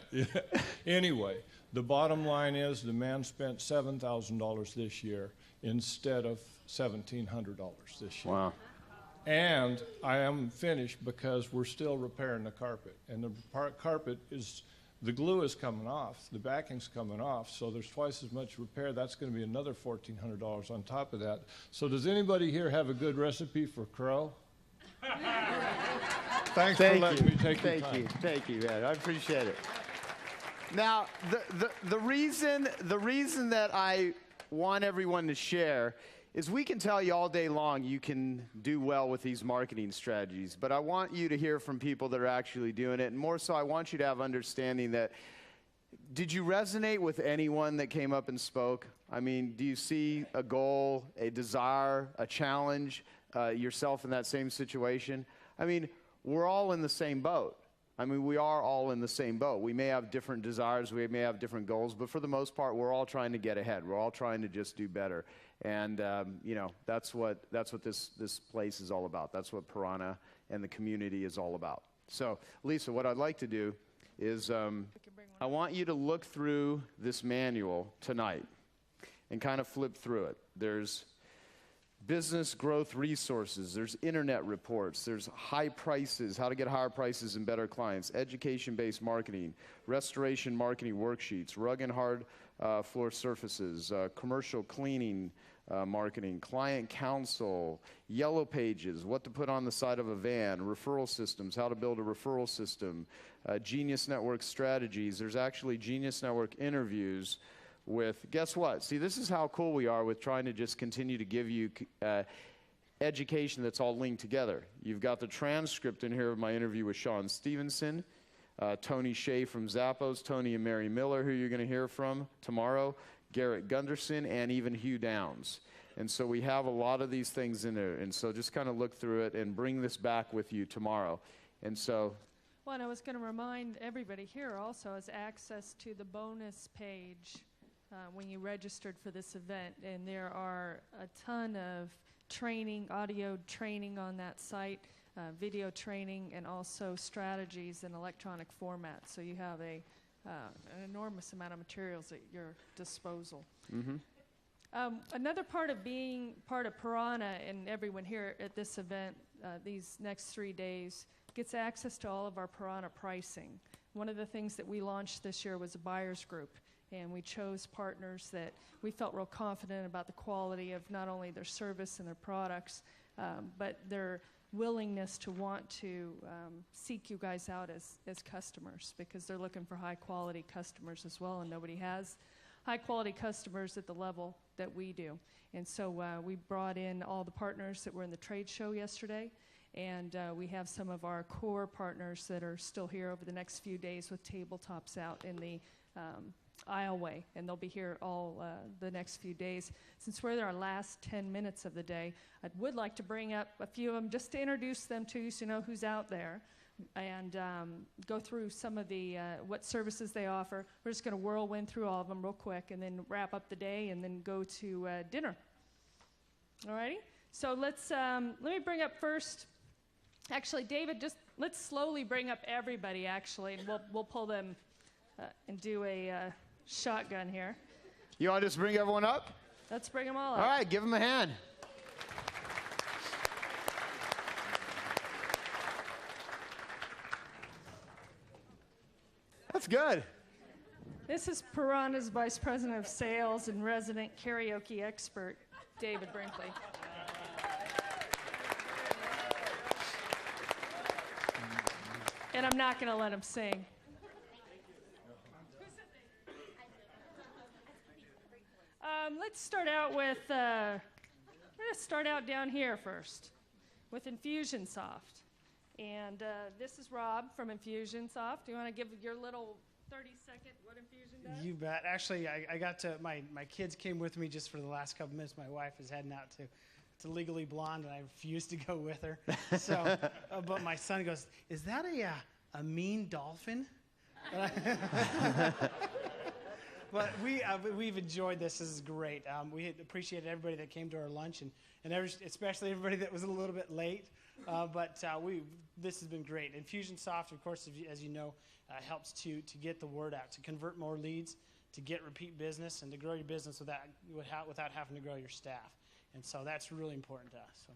Anyway, the bottom line is the man spent $7,000 this year instead of $1,700 this year. Wow. And I am finished because we're still repairing the carpet. And the carpet is, the glue is coming off, the backing's coming off, so there's twice as much repair. That's going to be another $1,400 on top of that. So does anybody here have a good recipe for crow? Thanks for letting me take your time. Thank you, man. I appreciate it. Now, the reason that I want everyone to share is we can tell you all day long you can do well with these marketing strategies, but I want you to hear from people that are actually doing it, and more so I want you to have understanding that, did you resonate with anyone that came up and spoke? I mean, do you see a goal, a desire, a challenge, yourself in that same situation? I mean, we're all in the same boat. I mean, we are all in the same boat. We may have different desires, we may have different goals, but for the most part, we're all trying to get ahead. We're all trying to just do better. And, you know, that's what this place is all about. That's what Piranha and the community is all about. So, Lisa, what I'd like to do is I want you to look through this manual tonight and kind of flip through it. There's business growth resources, there's internet reports, there's high prices, how to get higher prices and better clients, education-based marketing, restoration marketing worksheets, rug and hard floor surfaces, commercial cleaning marketing, client counsel, yellow pages, what to put on the side of a van, referral systems, how to build a referral system, Genius Network strategies. There's actually Genius Network interviews with, guess what? See, this is how cool we are with trying to just continue to give you education that's all linked together. You've got the transcript in here of my interview with Sean Stevenson, Tony Shea from Zappos, Tony and Mary Miller, who you're going to hear from tomorrow, Garrett Gunderson, and even Hugh Downs. And so we have a lot of these things in there. And so just kind of look through it and bring this back with you tomorrow. And so... Well, and I was going to remind everybody here also has access to the bonus page when you registered for this event. And there are a ton of training, audio training on that site, video training, and also strategies in electronic format. So you have an enormous amount of materials at your disposal. Mm-hmm. Another part of being part of Piranha and everyone here at this event these next 3 days gets access to all of our Piranha pricing. One of the things that we launched this year was a buyer's group, and we chose partners that we felt real confident about the quality of not only their service and their products, but their willingness to want to seek you guys out as customers, because they're looking for high quality customers as well, and nobody has high quality customers at the level that we do. And so we brought in all the partners that were in the trade show yesterday, and we have some of our core partners that are still here over the next few days with tabletops out in the aisleway, and they'll be here all the next few days. Since we're in our last 10 minutes of the day, I would like to bring up a few of them just to introduce them to you so you know who's out there, and go through some of the what services they offer. We're just going to whirlwind through all of them real quick and then wrap up the day and then go to dinner. Alrighty? So let me bring up first, actually, David, just let's slowly bring up everybody, actually, and we'll pull them and do a shotgun here. You want to just bring everyone up? Let's bring them all up. All right, give them a hand. That's good. This is Piranha's Vice President of Sales and resident karaoke expert, David Brinkley. And I'm not going to let him sing. Let's start out with, we're going to start out down here first with Infusionsoft. And this is Rob from Infusionsoft. Do you want to give your little 30-second what Infusion does? You bet. Actually, I got to, my kids came with me just for the last couple minutes. My wife is heading out to to Legally Blonde, and I refused to go with her. So, but my son goes, "Is that a mean dolphin?" But we've enjoyed this. This is great. We appreciated everybody that came to our lunch, and especially everybody that was a little bit late. This has been great. Infusionsoft, of course, as you know, helps to get the word out, to convert more leads, to get repeat business, and to grow your business without having to grow your staff. And so that's really important to us. So.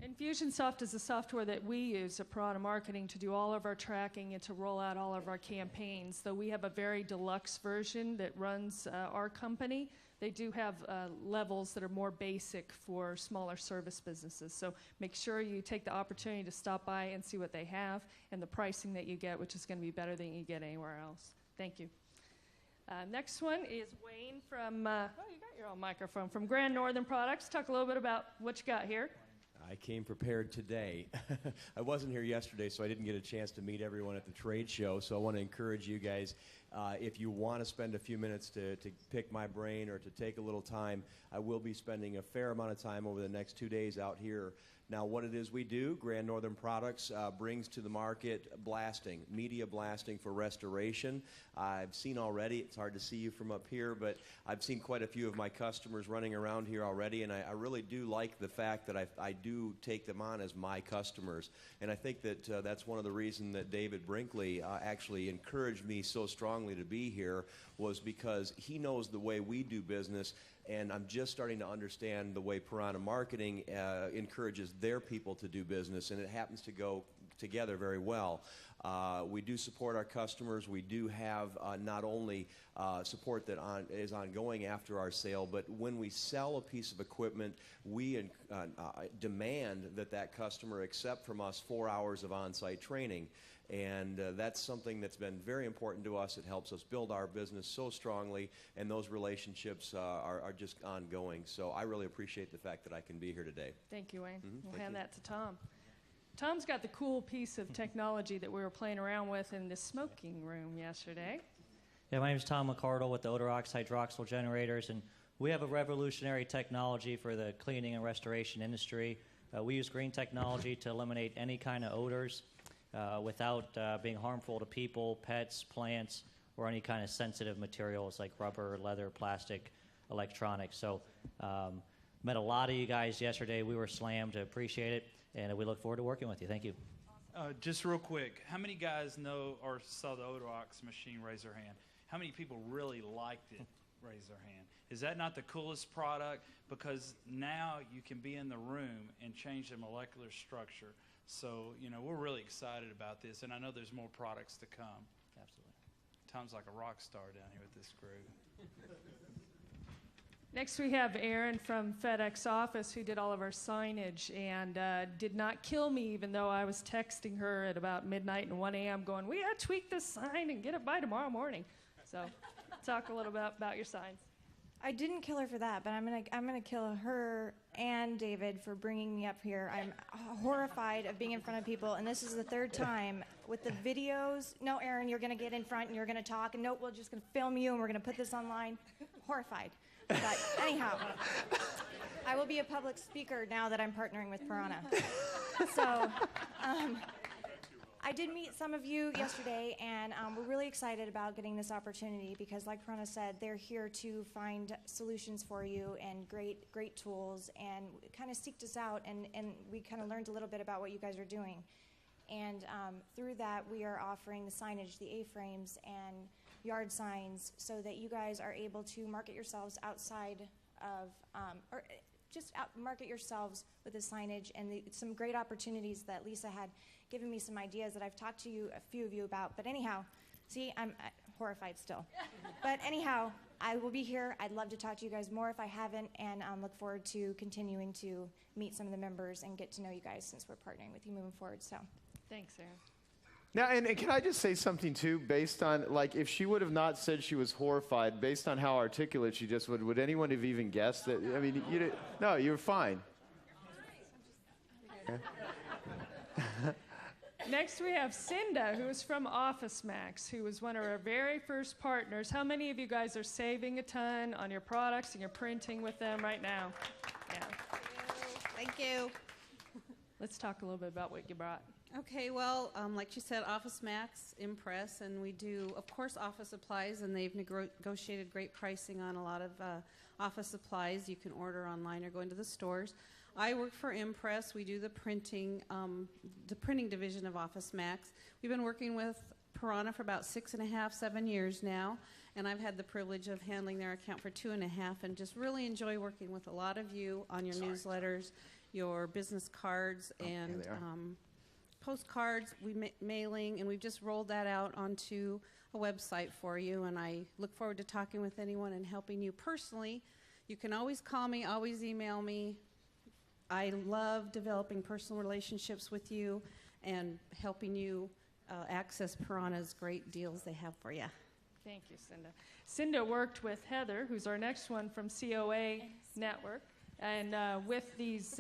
Infusionsoft is the software that we use at Piranha Marketing to do all of our tracking and to roll out all of our campaigns. Though we have a very deluxe version that runs our company, they do have levels that are more basic for smaller service businesses. So make sure you take the opportunity to stop by and see what they have and the pricing that you get, which is going to be better than you get anywhere else. Thank you. Next one is Wayne from, you got your own microphone, from Grand Northern Products. Talk a little bit about what you got here. I came prepared today. I wasn't here yesterday, so I didn't get a chance to meet everyone at the trade show. So I want to encourage you guys, if you want to spend a few minutes to pick my brain or to take a little time, I will be spending a fair amount of time over the next 2 days out here. Now, what it is we do, Grand Northern Products brings to the market blasting, media blasting for restoration. I've seen already, it's hard to see you from up here, but I've seen quite a few of my customers running around here already, and I really do like the fact that I do take them on as my customers. And I think that that's one of the reasons that David Brinkley actually encouraged me so strongly to be here, was because he knows the way we do business, and I'm just starting to understand the way Piranha Marketing encourages their people to do business, and it happens to go together very well. We do support our customers. We do have not only support that is ongoing after our sale, but when we sell a piece of equipment, we demand that customer accept from us 4 hours of on-site training. And that's something that's been very important to us. It helps us build our business so strongly, and those relationships are just ongoing. So I really appreciate the fact that I can be here today. Thank you, Wayne. We'll hand that to Tom. Tom's got the cool piece of technology that we were playing around with in the smoking room yesterday. Yeah, my name is Tom McCardle with the odor oxide hydroxyl generators, and we have a revolutionary technology for the cleaning and restoration industry. We use green technology to eliminate any kind of odors without being harmful to people, pets, plants, or any kind of sensitive materials like rubber, leather, plastic, electronics. So met a lot of you guys yesterday. We were slammed. I appreciate it, and we look forward to working with you. Thank you. Just real quick, how many guys know or saw the Odorox machine? Raise their hand. How many people really liked it? Raise their hand. Is that not the coolest product? Because now you can be in the room and change the molecular structure. So, you know, we're really excited about this, and I know there's more products to come. Absolutely. Tom's like a rock star down here with this crew. Next we have Erin from FedEx office, who did all of our signage and did not kill me, even though I was texting her at about midnight and 1 a.m. going, we gotta tweak this sign and get it by tomorrow morning. So talk a little bit about your signs. I didn't kill her for that, but I'm gonna kill her and David for bringing me up here. I'm horrified of being in front of people, and this is the third time with the videos. No, Erin, you're gonna get in front and you're gonna talk, and no, we're just gonna film you and we're gonna put this online. Horrified. But anyhow, I will be a public speaker now that I'm partnering with Piranha. So I did meet some of you yesterday, and we're really excited about getting this opportunity because, like Piranha said, they're here to find solutions for you and great tools, and kind of seeked us out, and we kind of learned a little bit about what you guys are doing. And through that, we are offering the signage, the A-frames, and yard signs so that you guys are able to market yourselves outside of, or just market yourselves with the signage and some great opportunities that Lisa had given me some ideas that I've talked to you, a few of you about. But anyhow, see, I'm horrified still. But anyhow, I will be here. I'd love to talk to you guys more if I haven't, and look forward to continuing to meet some of the members and get to know you guys since we're partnering with you moving forward. So, thanks, Erin. Now, and can I just say something, too, based on, like, if she would have not said she was horrified, based on how articulate she just would anyone have even guessed that? I mean, no, you were fine. Next, we have Cinda, who is from Office Max, who was one of our very first partners. How many of you guys are saving a ton on your products and you're printing with them right now? Yeah. Thank you. Let's talk a little bit about what you brought. Okay, well, like you said, Office Max, Impress, and we do, of course, office supplies, and they've negotiated great pricing on a lot of office supplies. You can order online or go into the stores. I work for Impress. We do the printing division of Office Max. We've been working with Piranha for about 6.5, 7 years now, and I've had the privilege of handling their account for 2.5, and just really enjoy working with a lot of you on your newsletters, your business cards, and postcards, mailing, and we've just rolled that out onto a website for you, and I look forward to talking with anyone and helping you personally. You can always call me, always email me. I love developing personal relationships with you and helping you access Piranha's great deals they have for you. Thank you, Cinda. Cinda worked with Heather, who's our next one from COA Network, and with these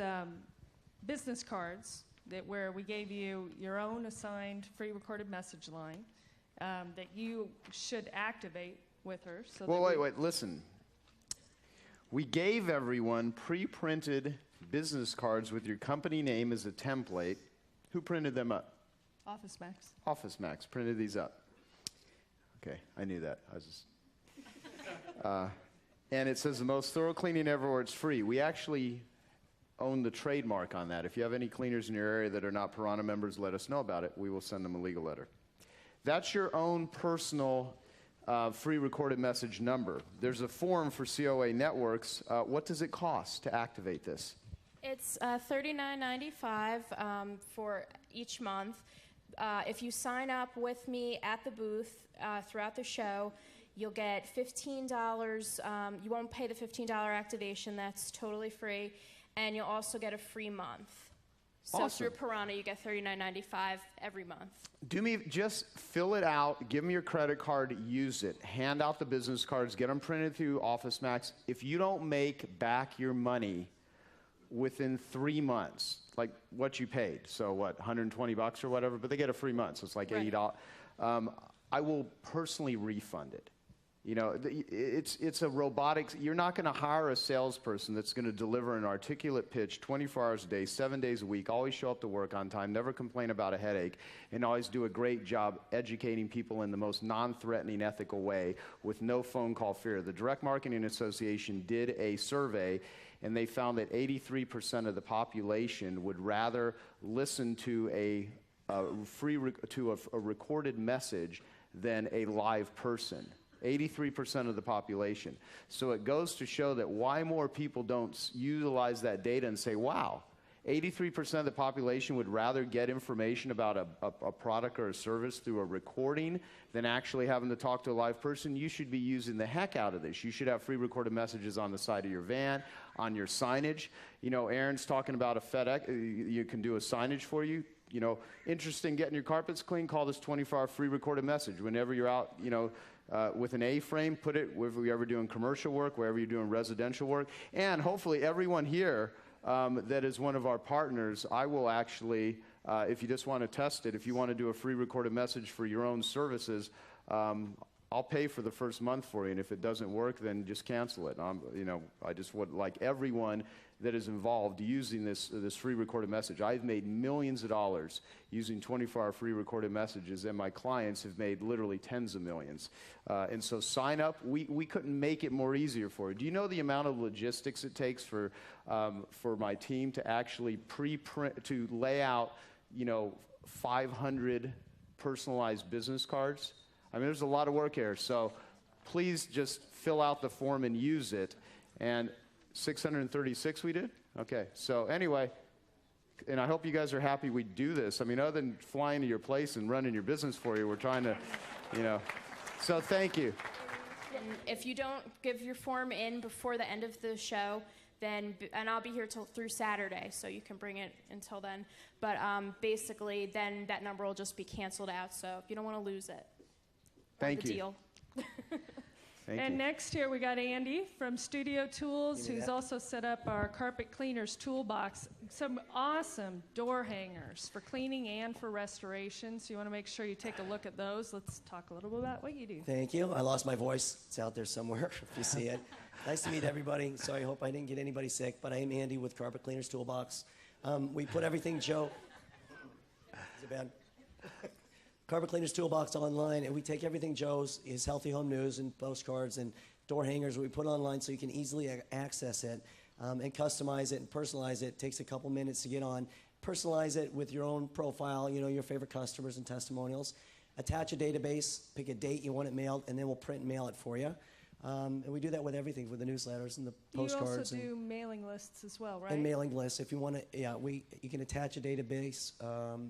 business cards where we gave you your own assigned free recorded message line that you should activate with her. So well, wait, listen. We gave everyone pre-printed business cards with your company name as a template. Who printed them up? Office Max. Office Max printed these up. Okay, I knew that. I was just... and it says the most thorough cleaning ever, or it's free. We actually own the trademark on that. If you have any cleaners in your area that are not Piranha members, let us know about it. We will send them a legal letter. That's your own personal free recorded message number. There's a form for COA Networks. What does it cost to activate this? It's $39.95 for each month. If you sign up with me at the booth throughout the show, you'll get $15. You won't pay the $15 activation. That's totally free. And you'll also get a free month. So Awesome. through Piranha, you get $39.95 every month. Do me, just fill it out, give me your credit card, use it. Hand out the business cards, get them printed through Office Max. If you don't make back your money within 3 months, like what you paid, so what, $120 or whatever, but they get a free month, so it's like $80. I will personally refund it. You know, it's a robotics. You're not going to hire a salesperson that's going to deliver an articulate pitch 24 hours a day, 7 days a week, always show up to work on time, never complain about a headache, and always do a great job educating people in the most non-threatening, ethical way with no phone call fear. The Direct Marketing Association did a survey, and they found that 83% of the population would rather listen to a recorded message than a live person. 83% of the population. So it goes to show that why more people don't utilize that data and say, wow, 83% of the population would rather get information about a product or a service through a recording than actually having to talk to a live person. You should be using the heck out of this. You should have free recorded messages on the side of your van, on your signage. You know, Aaron's talking about a FedEx. You can do a signage for you. You know, interested in getting your carpets clean, call this 24-hour free recorded message. Whenever you're out, you know, with an A-frame, put it wherever you're ever doing commercial work, wherever you're doing residential work. And hopefully everyone here that is one of our partners, I will actually, if you just want to test it, if you want to do a free recorded message for your own services, I'll pay for the first month for you. And if it doesn't work, then just cancel it. You know, I just would like everyone that is involved using this free recorded message. I've made millions of dollars using 24-hour free recorded messages, and my clients have made literally tens of millions. And so sign up. We couldn't make it more easier for you. Do you know the amount of logistics it takes for my team to actually pre-print, to lay out, you know, 500 personalized business cards? I mean, there's a lot of work here. So please just fill out the form and use it. And 636 we did? Okay, so anyway, and I hope you guys are happy we do this. I mean, other than flying to your place and running your business for you, we're trying to, you know, so thank you. And if you don't give your form in before the end of the show, then, and I'll be here through Saturday, so you can bring it until then, but basically then that number will just be canceled out, so you don't want to lose it. Thank the you. Deal. Thank and you. next here we got Andy from Studio Tools, who's also set up our carpet cleaners toolbox. Some awesome door hangers for cleaning and for restoration. So you want to make sure you take a look at those. Let's talk a little bit about what you do. Thank you. I lost my voice. It's out there somewhere if you see it. Nice to meet everybody. Sorry, I hope I didn't get anybody sick, but I am Andy with Carpet Cleaners Toolbox. We put everything, Joe. Is it bad? Carpet Cleaners Toolbox online, and we take everything Joe's, his Healthy Home News and postcards and door hangers, we put online so you can easily access it and customize it and personalize it. It takes a couple minutes to get on. Personalize it with your own profile, you know, your favorite customers and testimonials. Attach a database, pick a date you want it mailed, and then we'll print and mail it for you. And we do that with everything, with the newsletters and the postcards. You also do mailing lists as well, right? And mailing lists. If you want to, you can attach a database.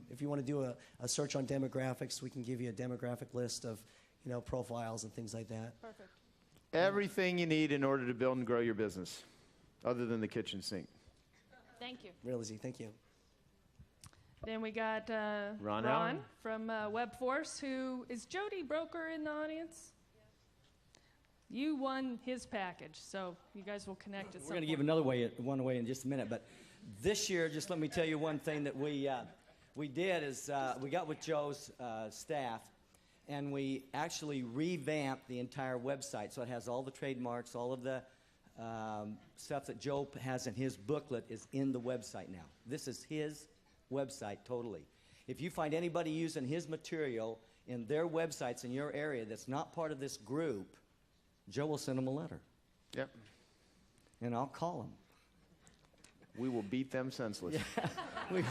If you want to do a search on demographics, we can give you a demographic list of, you know, profiles and things like that. Perfect. Everything you need in order to build and grow your business, other than the kitchen sink. Thank you. Real easy. Thank you. Then we got Ron Allen. from WebForce, who is Jody Broker in the audience? You won his package, so you guys will connect at some We're going to give another one away in just a minute, but this year, just let me tell you one thing that we did is we got with Joe's staff, and we actually revamped the entire website, so it has all the trademarks, all of the stuff that Joe has in his booklet is in the website now. This is his website totally. If you find anybody using his material in their websites in your area that's not part of this group, Joe will send them a letter. Yep. And I'll call them. We will beat them senseless. Yeah. We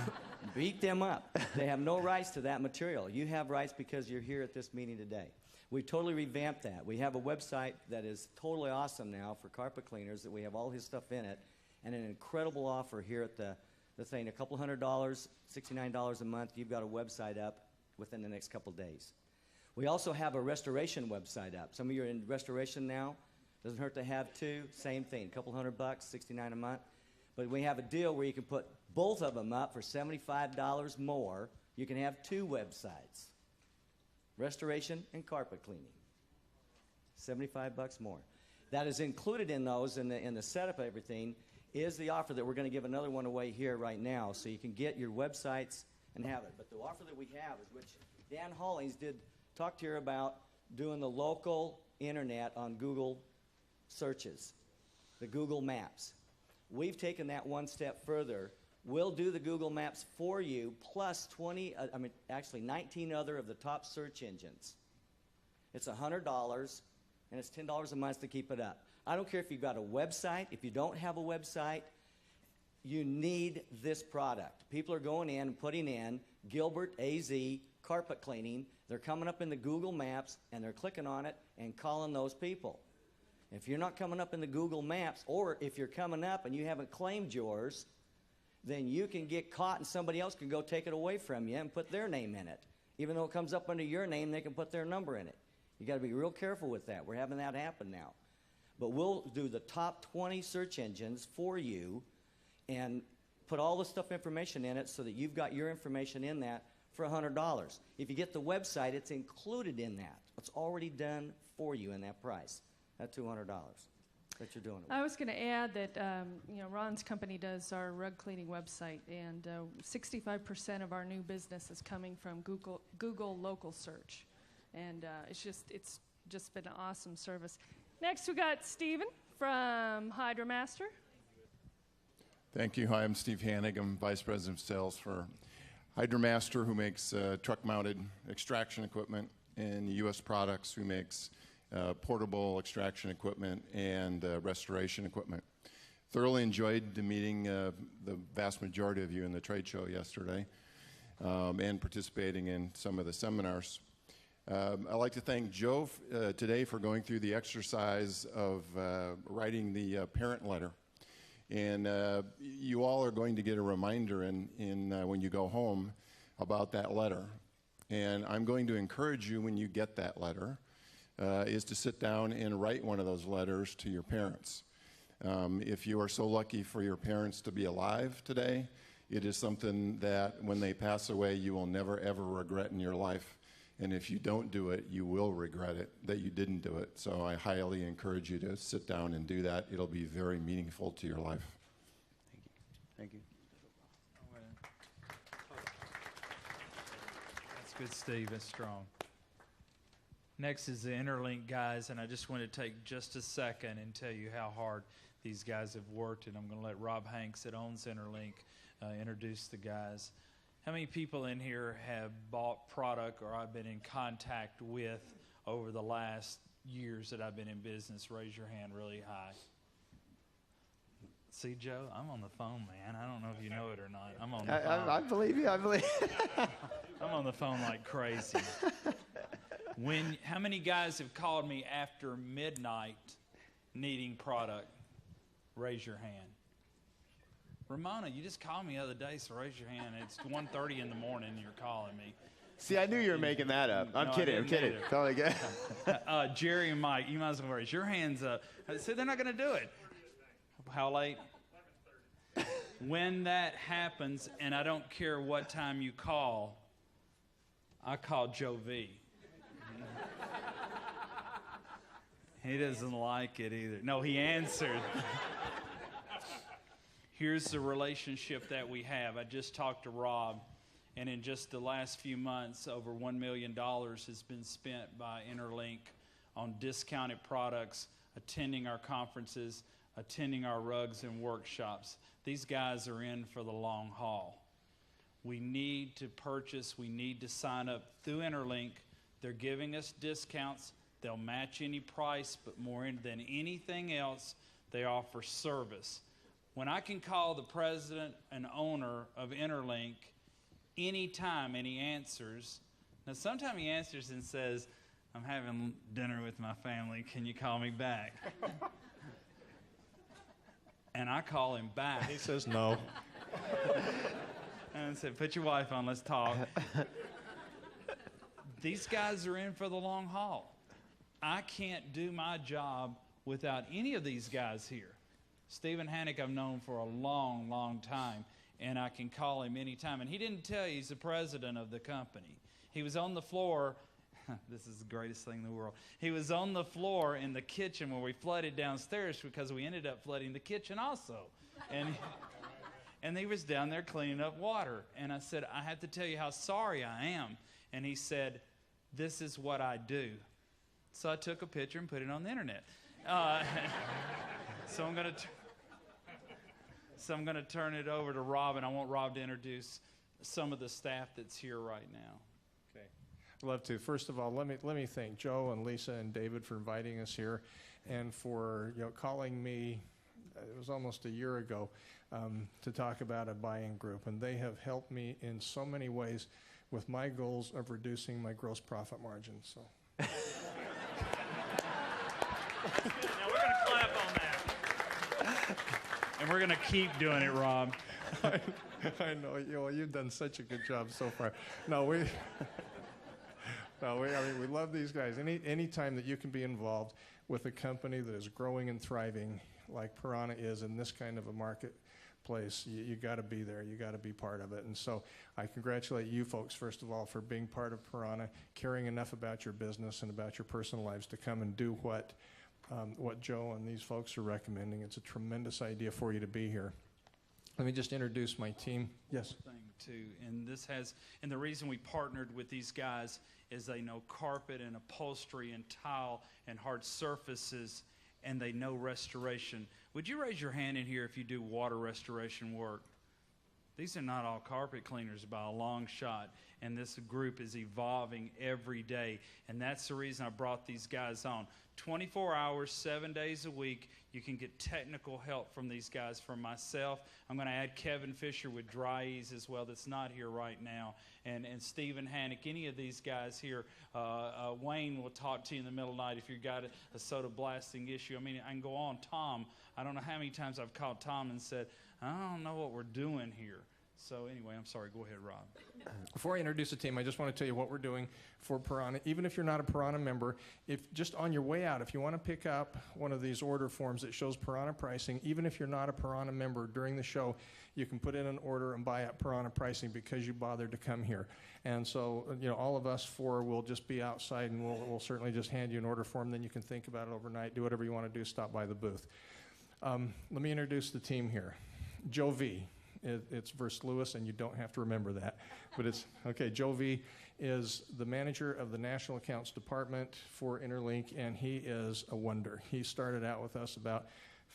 beat them up. They have no rights to that material. You have rights because you're here at this meeting today. We totally revamped that. We have a website that is totally awesome now for carpet cleaners that we have all his stuff in it, and an incredible offer here at the thing. A couple $100, $69 a month. You've got a website up within the next couple days. We also have a restoration website up. Some of you are in restoration now. Doesn't hurt to have two. Same thing, a couple $100, $69 a month. But we have a deal where you can put both of them up for $75 more. You can have two websites, restoration and carpet cleaning. $75 more. That is included in those, in the setup of everything, is the offer that we're going to give another one away here right now, so you can get your websites and have it. But the offer that we have is, which Dan Hollings did talk to you about, doing the local internet on Google searches, the Google Maps. We've taken that one step further. We'll do the Google Maps for you, plus 19 other of the top search engines. It's $100, and it's $10 a month to keep it up. I don't care if you've got a website. If you don't have a website, you need this product. People are going in and putting in Gilbert AZ carpet cleaning. They're coming up in the Google Maps, and they're clicking on it and calling those people. If you're not coming up in the Google Maps, or if you're coming up and you haven't claimed yours, then you can get caught and somebody else can go take it away from you and put their name in it. Even though it comes up under your name, they can put their number in it. You got to be real careful with that. We're having that happen now. But we'll do the top 20 search engines for you and put all the stuff information in it so that you've got your information in that for $100. If you get the website, it's included in that. It's already done for you in that price, that $200 that you're doing it with. I was going to add that Ron's company does our rug cleaning website, and 65% of our new business is coming from Google local search, and it's just been an awesome service. Next, we got Stephen from HydroMaster. Thank you. Hi, I'm Steve Hanig. I'm Vice President of Sales for HydroMaster, who makes truck-mounted extraction equipment, and U.S. Products, who makes portable extraction equipment and restoration equipment. Thoroughly enjoyed meeting the vast majority of you in the trade show yesterday and participating in some of the seminars. I'd like to thank Joe today for going through the exercise of writing the parent letter. And you all are going to get a reminder when you go home about that letter. And I'm going to encourage you, when you get that letter, is to sit down and write one of those letters to your parents. If you are so lucky for your parents to be alive today, it is something that when they pass away, you will never, ever regret in your life And if you don't do it, you will regret it that you didn't do it. So I highly encourage you to sit down and do that. It'll be very meaningful to your life. Thank you. That's good, Steve. That's strong. Next is the Interlink guys, and I just want to take just a second and tell you how hard these guys have worked, and I'm going to let Rob Hanks, that owns Interlink, introduce the guys. How many people in here have bought product or I've been in contact with over the last years that I've been in business? Raise your hand really high. See, Joe, I'm on the phone, man. I don't know if you know it or not. I'm on the phone. I believe you. I believe. I'm on the phone like crazy. How many guys have called me after midnight needing product? Raise your hand. Ramona, you just called me the other day, so raise your hand. It's 1:30 in the morning and you're calling me. See, I knew you were making that up. I'm kidding. I'm kidding. Totally good. Jerry and Mike, you might as well raise your hands up. I said they're not going to do it. How late? When that happens, and I don't care what time you call, I call Joe V. He doesn't like it either. No, he answered. Here's the relationship that we have. I just talked to Rob, and in just the last few months, over $1 million has been spent by Interlink on discounted products, attending our conferences, attending our rugs and workshops. These guys are in for the long haul. We need to purchase, we need to sign up through Interlink. They're giving us discounts. They'll match any price, but more than anything else, they offer service. When I can call the president and owner of Interlink anytime and he answers, now sometimes he answers and says, I'm having dinner with my family, can you call me back? And I call him back. He says no. And I said, put your wife on, let's talk. These guys are in for the long haul. I can't do my job without any of these guys here. Stephen Hannick I've known for a long, long time, and I can call him anytime. And he didn't tell you he's the president of the company. He was on the floor. This is the greatest thing in the world. He was on the floor in the kitchen where we flooded downstairs because we ended up flooding the kitchen also. And he was down there cleaning up water. And I said, I have to tell you how sorry I am. And he said, this is what I do. So I took a picture and put it on the internet. So I'm going to turn it over to Rob, and I want Rob to introduce some of the staff that's here right now. Okay, I'd love to. First of all, let me thank Joe and Lisa and David for inviting us here, and for calling me. It was almost a year ago to talk about a buying group, and they have helped me in so many ways with my goals of reducing my gross profit margin. So. Now we're going to clap on that. And we're going to keep doing it, Rob. I know. You've done such a good job so far. We love these guys. Any time that you can be involved with a company that is growing and thriving like Piranha is in this kind of a marketplace, you got to be there. You got to be part of it. And so I congratulate you folks, first of all, for being part of Piranha, caring enough about your business and about your personal lives to come and do what Joe and these folks are recommending. It's a tremendous idea for you to be here. Let me just introduce my team. Yes. Thing too, and the reason we partnered with these guys is they know carpet and upholstery and tile and hard surfaces, and they know restoration. Would you raise your hand in here if you do water restoration work? These are not all carpet cleaners by a long shot, and this group is evolving every day, and that's the reason I brought these guys on. 24 hours, 7 days a week, you can get technical help from these guys, from myself. I'm going to add Kevin Fisher with Dry Ease as well, that's not here right now, and Stephen Hannick, any of these guys here. Wayne will talk to you in the middle of the night if you've got a soda blasting issue. I mean, I can go on. Tom, I don't know how many times I've called Tom and said, I don't know what we're doing here. So anyway, I'm sorry. Go ahead, Rob. Before I introduce the team, I just want to tell you what we're doing for Piranha. Even if you're not a Piranha member, if just on your way out, if you want to pick up one of these order forms that shows Piranha pricing, even if you're not a Piranha member during the show, you can put in an order and buy at Piranha pricing because you bothered to come here. And so, all of us four will just be outside, and we'll certainly just hand you an order form. Then you can think about it overnight, do whatever you want to do, stop by the booth. Let me introduce the team here. Joe V. It's versus Lewis, and you don't have to remember that. But it's, okay, Joe V. is the manager of the National Accounts Department for Interlink, and he is a wonder. He started out with us about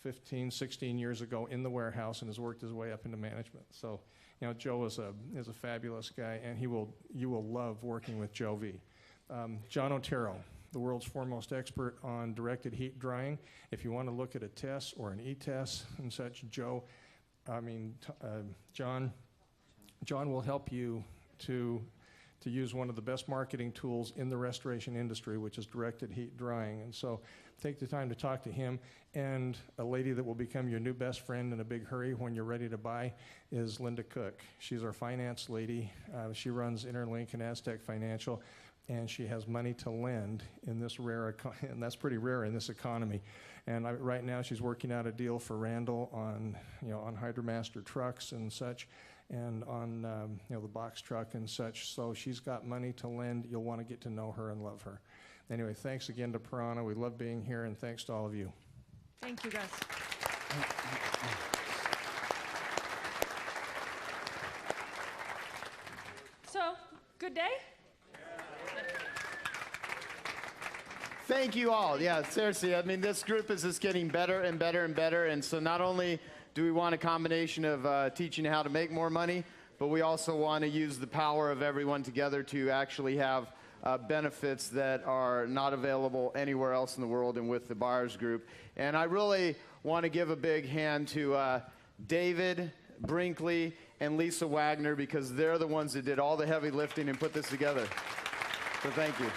15, 16 years ago in the warehouse and has worked his way up into management. So, Joe is a fabulous guy, and you will love working with Joe V. John Otero, the world's foremost expert on directed heat drying. If you want to look at a test or an e-test and such, John will help you to use one of the best marketing tools in the restoration industry, which is directed heat drying. And so take the time to talk to him. And a lady that will become your new best friend in a big hurry when you're ready to buy is Linda Cook. She's our finance lady. She runs Interlink and Aztec Financial, and she has money to lend in this and that's pretty rare in this economy. And right now she's working out a deal for Randall on Hydromaster trucks and such, and on the box truck and such. So she's got money to lend. You'll want to get to know her and love her. Anyway, thanks again to Piranha. We love being here, and thanks to all of you. Thank you, guys. So, good day? Thank you all. Yeah, seriously, this group is just getting better and better and better. And so not only do we want a combination of teaching how to make more money, but we also want to use the power of everyone together to actually have benefits that are not available anywhere else in the world and with the Buyers Group. And I really want to give a big hand to David Brinkley and Lisa Wagner, because they're the ones that did all the heavy lifting and put this together. So thank you.